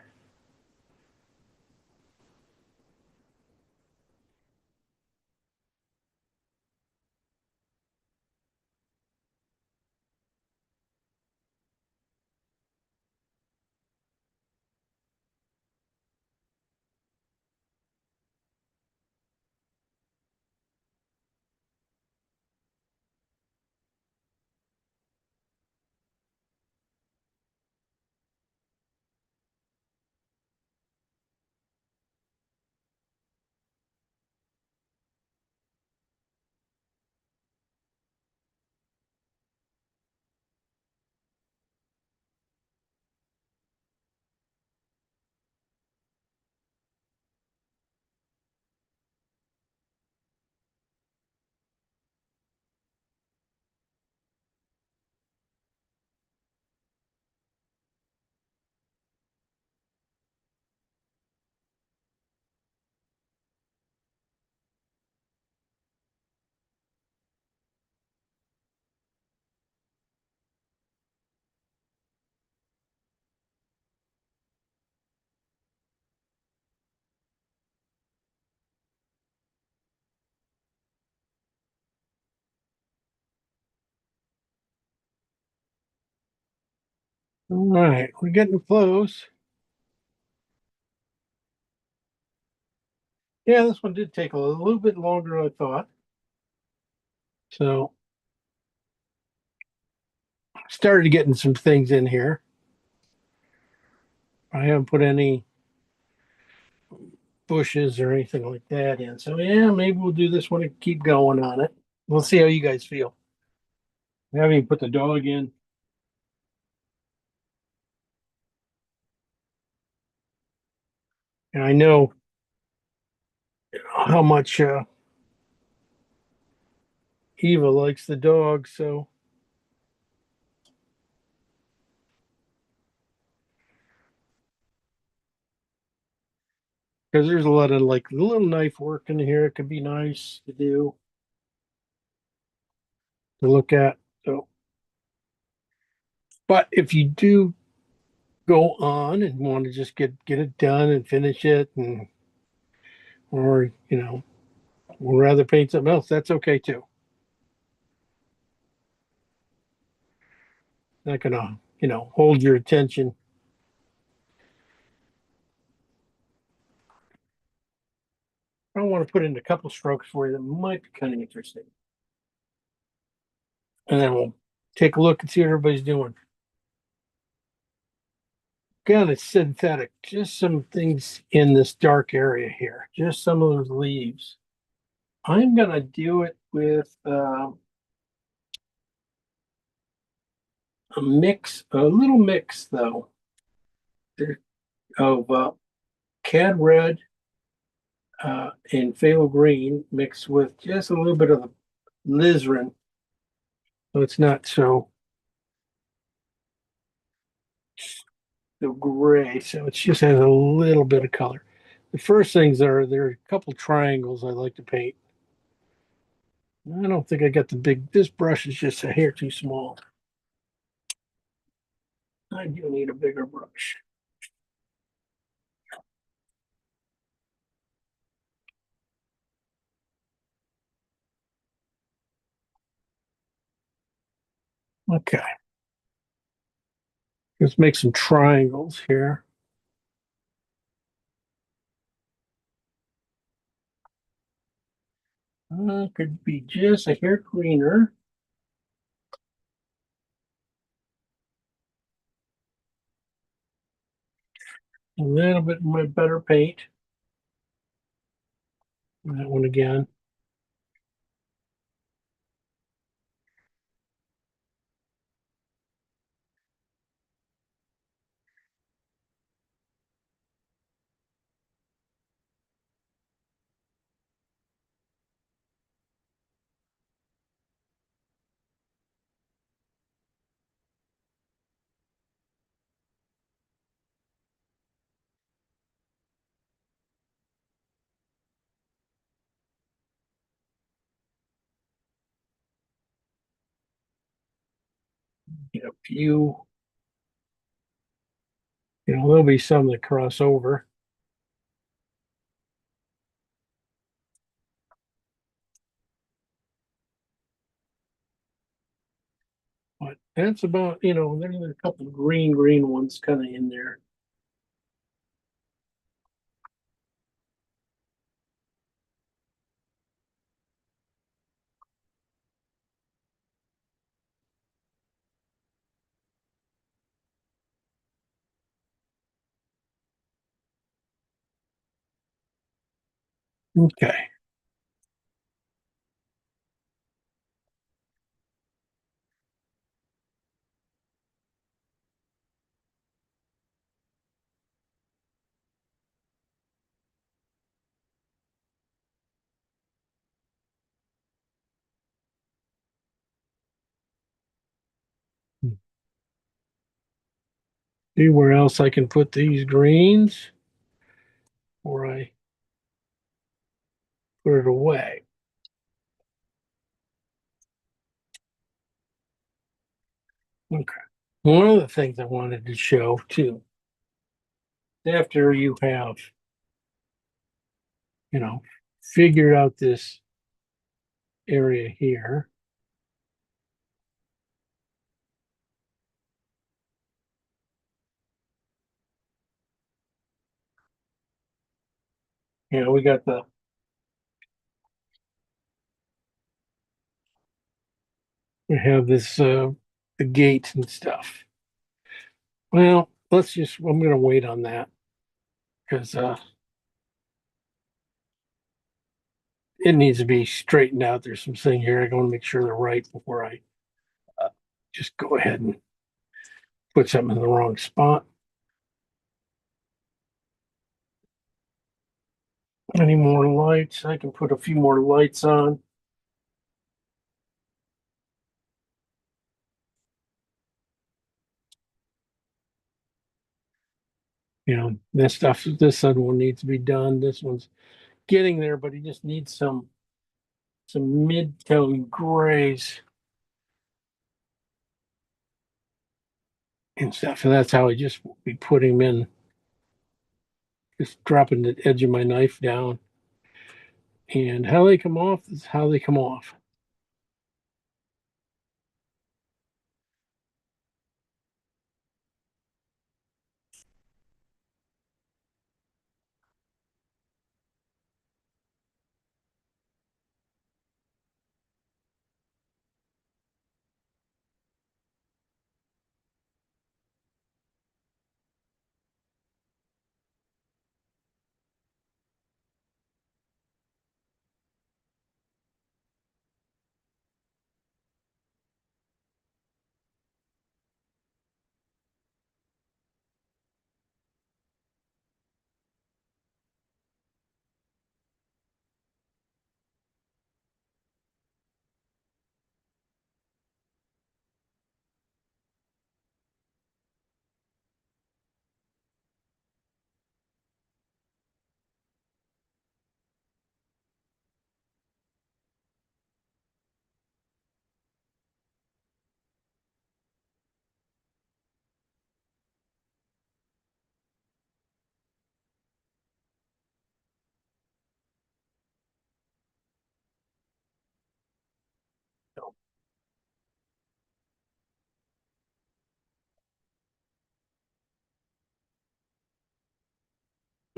All right, we're getting close. Yeah, this one did take a little bit longer than I thought. So started getting some things in here. I haven't put any bushes or anything like that in. So yeah, maybe we'll do this one and keep going on it. We'll see how you guys feel. We haven't even put the dog in. And I know how much Eva likes the dog, so because there's a lot of like little knife work in here, it could be nice to do to look at. So, but if you do go on and want to just get it done and finish it, and or would rather paint something else, that's okay too. Not gonna hold your attention. I want to put in a couple strokes for you that might be kind of interesting. And then we'll take a look and see what everybody's doing. Again, it's synthetic. Just some things in this dark area here. Just some of those leaves. I'm going to do it with a little mix though, of cad red and phthalo green mixed with just a little bit of alizarin. So it's not so gray. So it just has a little bit of color. The first things there are a couple triangles I like to paint. I don't think I got the big, this brush is just a hair too small. I do need a bigger brush. Okay. Let's make some triangles here. Could be just a hair greener. A little bit more better paint. That one again. Get a few. There'll be some that cross over. But that's about, there's a couple of green ones kind of in there. Okay. See where else I can put these greens before I put it away. Okay. One of the things I wanted to show too, after you have, figured out this area here, we got we have this the gate and stuff. Well, I'm gonna wait on that because it needs to be straightened out. There's some thing here. I want to make sure they're right before I just go ahead and put something in the wrong spot. Any more lights? I can put a few more lights on. You know, this other one needs to be done. This one's getting there, but he just needs some mid-tone grays and stuff. And that's how I just be putting him in. Just dropping the edge of my knife down. And how they come off is how they come off.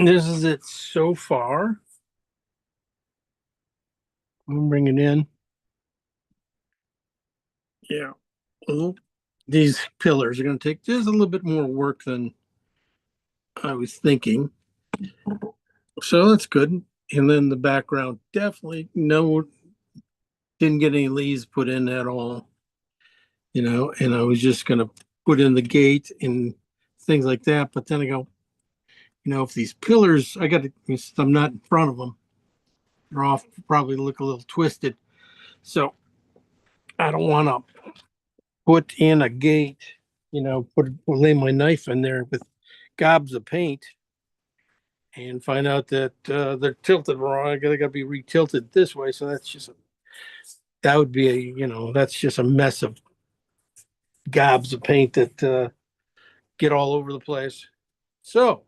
This is it so far. I'm bringing in. Yeah. Well, these pillars are going to take just a little bit more work than I was thinking. So that's good. And then the background, definitely didn't get any leaves put in at all. You know, and I was just going to put in the gate and things like that. But then I go, you know, if these pillars, I'm not in front of them, they're off, probably look a little twisted. So I don't want to put in a gate, you know, lay my knife in there with gobs of paint and find out that they're tilted wrong. I gotta be retilted this way. So that would be that's just a mess of gobs of paint that get all over the place. So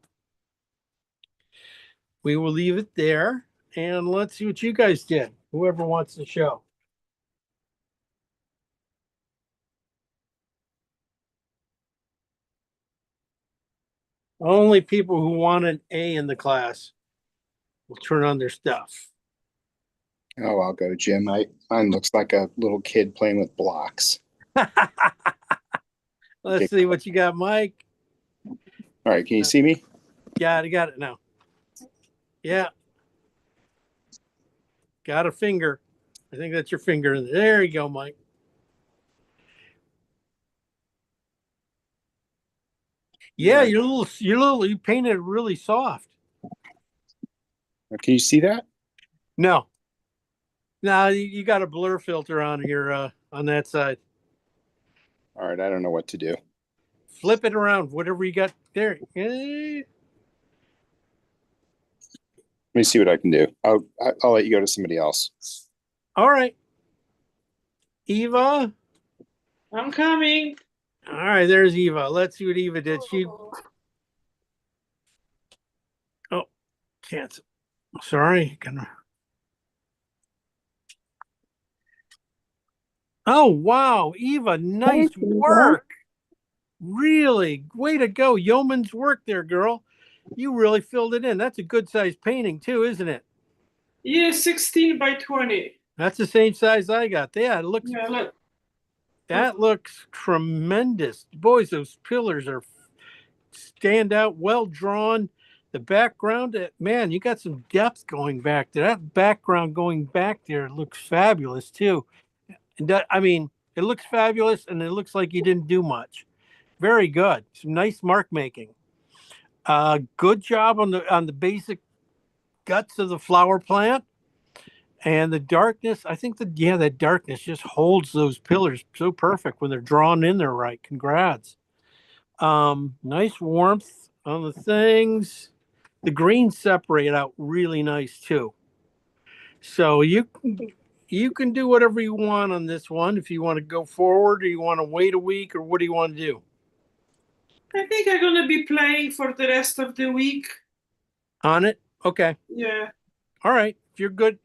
we will leave it there and let's see what you guys did. Whoever wants to show. Only people who want an A in the class will turn on their stuff. Oh, I'll go, Jim. Mine looks like a little kid playing with blocks. Let's see what you got, Mike. All right, can you see me? Yeah, I got it now. Yeah. Got a finger. I think that's your finger. There you go, Mike. Yeah, you painted it really soft. Can you see that? No, you got a blur filter on here on that side. All right, I don't know what to do. Flip it around, whatever you got there. Let me see what I can do. I'll let you go to somebody else. All right, Eva. I'm coming. All right, there's Eva. Let's see what Eva did. Cancel. Sorry. Oh, wow. Eva, nice work. Really, way to go. Yeoman's work there, girl. You really filled it in. That's a good size painting too, isn't it? Yeah, 16 by 20. That's the same size I got. Yeah, it looks. Yeah, look. That looks tremendous. Boys, those pillars are stand out, well drawn. The background, man, you got some depth going back there. That background going back there looks fabulous too. And that, I mean, it looks fabulous, and it looks like you didn't do much. Very good. Some nice mark making. Good job on the basic guts of the flower plant. And the darkness, I think that darkness just holds those pillars so perfect when they're drawn in there right. Congrats. Nice warmth on the things. The greens separate out really nice too. So you can do whatever you want on this one. If you want to go forward or you want to wait a week, or what do you want to do I think I'm gonna be playing for the rest of the week. on it? Okay. Yeah. All right. If you're good,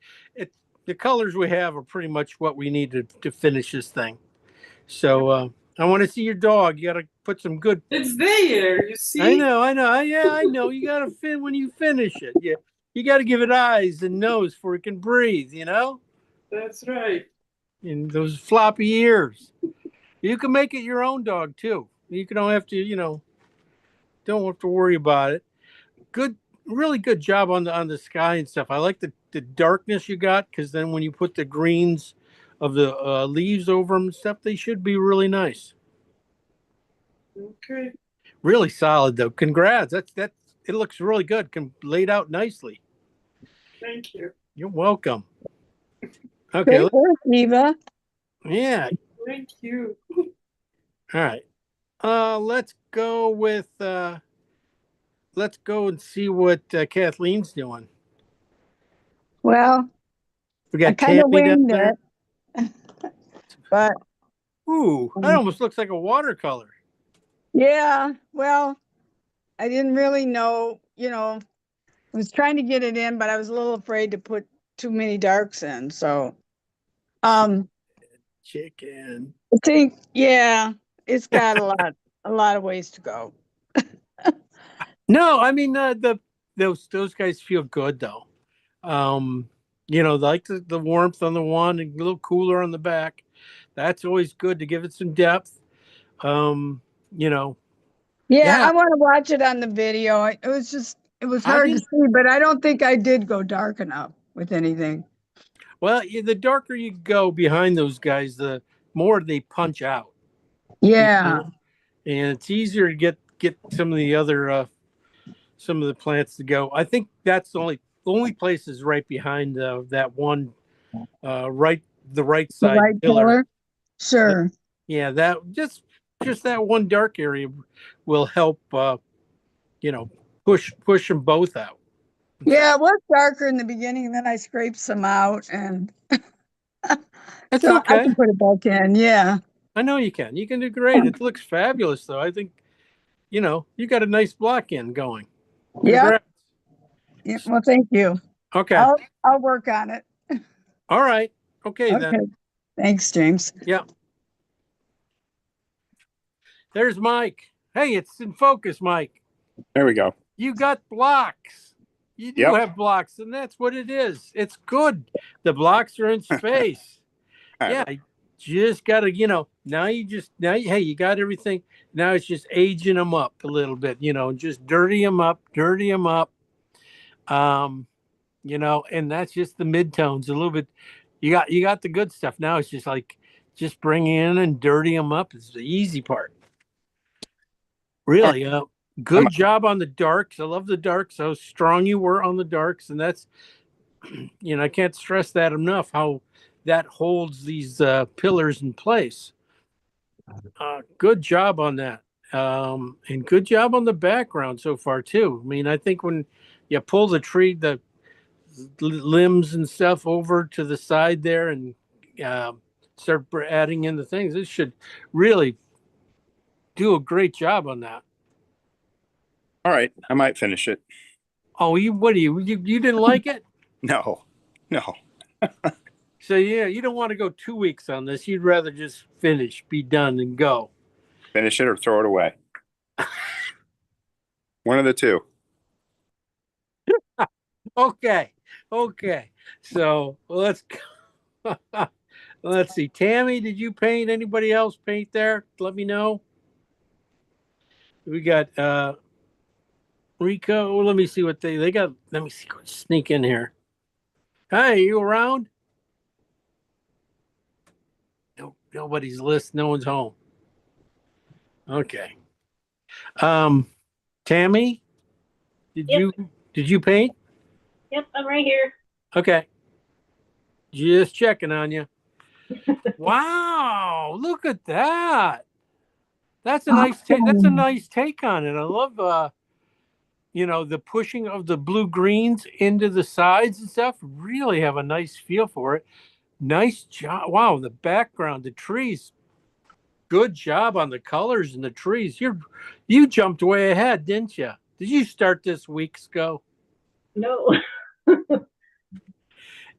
the colors we have are pretty much what we need to finish this thing. So I want to see your dog. You got to put some good. It's there, you see? I know. Yeah, I know. You got to fin when you finish it. Yeah, you got to give it eyes and nose before it can breathe. You know, That's right. and those floppy ears. You can make it your own dog too. You don't have to. Don't have to worry about it. Good, really good job on the sky and stuff. I like the darkness you got, because then when you put the greens of the leaves over them and stuff, they should be really nice. Okay. Really solid though. Congrats. That it looks really good. Laid out nicely. Thank you. You're welcome. Okay. Great work, Eva. Yeah. Thank you. All right. Let's go with let's go and see what Kathleen's doing. Well, We I got kind of Tammy down winged there. it. But Ooh, that almost looks like a watercolor. yeah, well, I didn't really know, I was trying to get it in, but I was a little afraid to put too many darks in. So, Chicken. I think, yeah, it's got a lot of ways to go. No, I mean those guys feel good though. Like the warmth on the one and a little cooler on the back. That's always good to give it some depth. Yeah, Yeah. I want to watch it on the video. It was I hard to didn't- see, but I don't think I did go dark enough with anything. Well, the darker you go behind those guys, the more they punch out. Yeah. And it's easier to get some of the other some of the plants to go. I think that's the only place is right behind that one the right The side right pillar. color? Sure. Yeah, that just that one dark area will help push them both out. Yeah, it was darker in the beginning, then I scraped some out and That's so I okay. can put it back in. Yeah. I know you can. You can do great. It looks fabulous though. I think you got a nice block in going. Yeah. Congrats. Yeah. Well, thank you. Okay. I'll work on it. All right. Okay, Okay. then. Thanks, James. Yeah. There's Mike. Hey, it's in focus, Mike. There we go. You got blocks. You do Yep. have blocks, and that's what it is. It's good. The blocks are in space. Yeah, just gotta, hey, you got everything. Now it's just aging them up a little bit, just dirty them up. And that's just the midtones a little bit. You got the good stuff. Now it's just bring in and dirty them up. It's the easy part. Really, good job on the darks. I love the darks. How strong you were on the darks, and that's, I can't stress that enough. How that holds these pillars in place. Good job on that, and good job on the background so far too. I mean, I think when you pull the tree, the limbs and stuff over to the side there, and start adding in the things, it should really do a great job on that. All right, I might finish it. Oh, you didn't like it? No. So yeah, you don't want to go 2 weeks on this. You'd rather just finish, be done, and go. Finish it or throw it away. One of the two. Okay. So let's go. Let's see. Tammy, did you paint? Anybody else paint there? Let me know. We got Rico. Let me see what they got. Let me see. Sneak in here. Hey, you around? No, nobody's list. No one's home. Okay. Tammy, Yep. did you paint? Yep, I'm right here. Okay. Just checking on you. Wow, look at that. That's a nice that's a nice take on it. I love the pushing of the blue greens into the sides and stuff. Really have a nice feel for it. Nice job. Wow, the background, the trees. Good job on the colors and the trees. You jumped way ahead, didn't you? Did you start this weeks ago? No.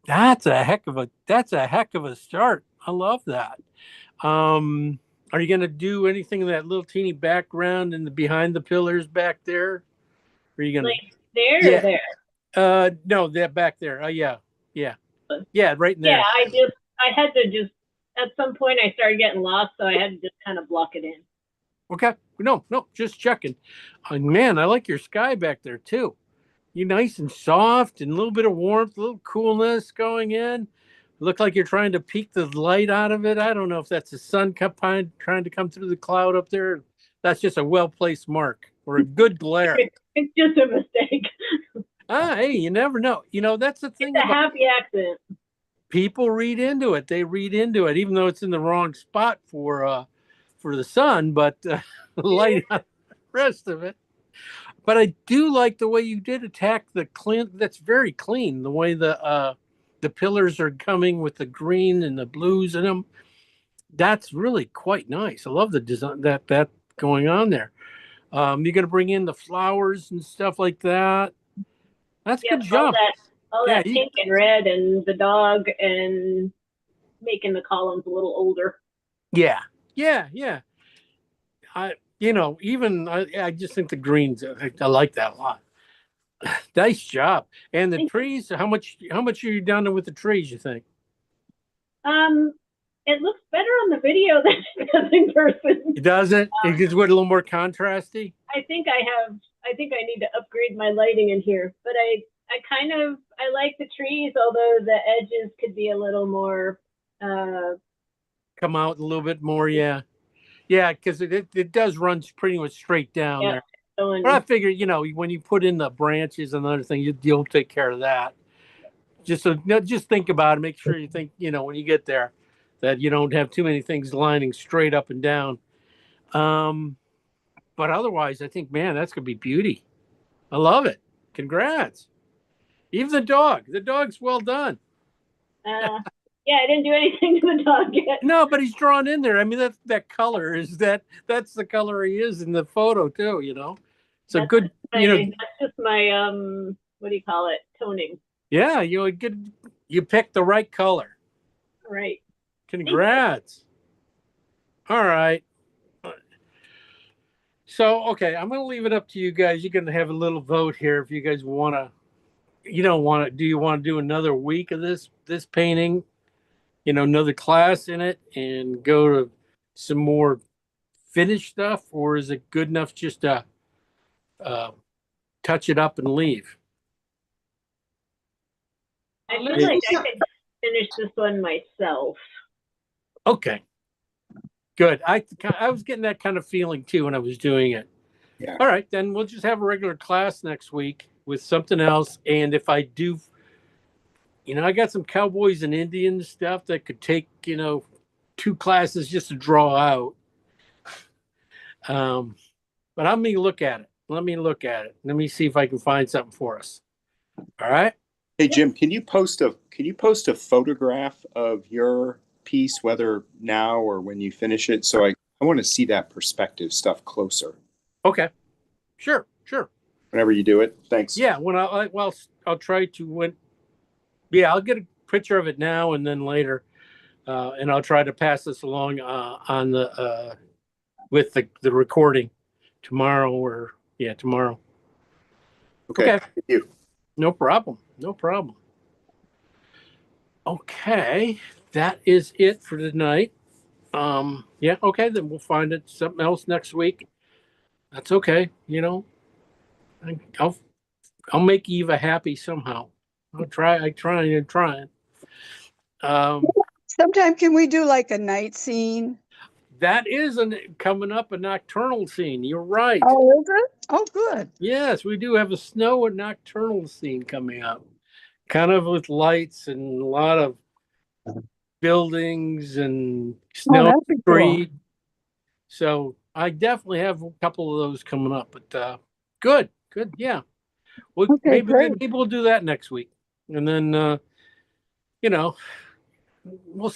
That's a heck of a start. I love that. Are you going to do anything in that little teeny background and the behind the pillars back there? Or are you going Like there Yeah. or there? no, that back there. Oh yeah, right in there. Yeah, I had to just at some point I started getting lost, so I had to just kind of block it in. Okay, no, just checking. Man, I like your sky back there too. You nice and soft and a little bit of warmth, a little coolness going in. Look like you're trying to peek the light out of it. I don't know if that's the sun trying to come through the cloud up there. That's just a well-placed mark or a good glare. It's just a mistake. Hey, you never know. That's the thing It's a about happy accident. people read into it. They read into it, even though it's in the wrong spot for the sun, but light on the rest of it. But I do like the way you did attack the clean. That's very clean. The way the pillars are coming with the green and the blues in them. That's really quite nice. I love the design that going on there. You're going to bring in the flowers and stuff like that. That's Yep, good job. All Yeah, that pink and red and the dog and making the columns a little older. Yeah. I just think the greens. I like that a lot. Nice job. And the trees. How much are you down there with the trees? You think? It looks better on the video than it does in person. It doesn't. It gets a little more contrasty. I think I need to upgrade my lighting in here, but I like the trees, although the edges could be a little more Come out a little bit more, yeah, because it does run pretty much straight down there. going. But I figure, when you put in the branches and other thing, you'll take care of that. Just think about it. Make sure you think, when you get there, that you don't have too many things lining straight up and down. But otherwise, I think, man, that's gonna be beauty. I love it. Congrats. Even the dog's well done. Yeah, I didn't do anything to the dog yet. No, but he's drawn in there. I mean, that color that's the color he is in the photo too. So That's good. That's just my what do you call it? Toning. Yeah, you picked the right color. Right. Congrats. All right. So, okay, I'm going to leave it up to you guys. You're going to have a little vote here if you guys want to. You don't want to. Do you want to do another week of this painting? Another class in it and go to some more finished stuff, or is it good enough just to touch it up and leave? I feel like I could finish this one myself. Okay, good. I was getting that kind of feeling too when I was doing it. Yeah. All right, then we'll just have a regular class next week with something else. And if I do, I got some cowboys and Indians stuff that could take, 2 classes just to draw out. But let me look at it. Let me see if I can find something for us. All right. Hey Jim, can you post a photograph of your piece, whether now or when you finish it? So I want to see that perspective stuff closer. Okay. Sure. Whenever you do it. Thanks. Yeah. I'll try to I'll get a picture of it now and then later. And I'll try to pass this along on the with the recording tomorrow tomorrow. Okay. Thank you. No problem. Okay. that is it for tonight. Yeah, okay, then we'll find it something else next week. That's okay. You know, I'll make Eva happy somehow. I'll try. I try and trying. Sometime can we do like a night scene? That is coming up, a nocturnal scene. You're right. Oh, is it? Oh, good. Yes, we do have a snow and nocturnal scene coming up, kind of with lights and a lot of buildings and Oh, snow that'd be cool. street. So I definitely have a couple of those coming up. But good, yeah. Well, Okay, maybe great. maybe we'll do that next week, and then you know, we'll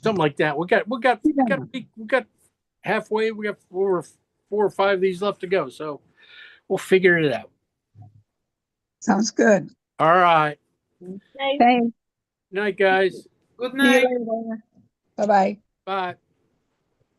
something like that. We got halfway. We got four or five of these left to go, so we'll figure it out. Sounds good. All right. Nice. Thanks. Night, guys. Good See you night. later. Bye-bye. Bye.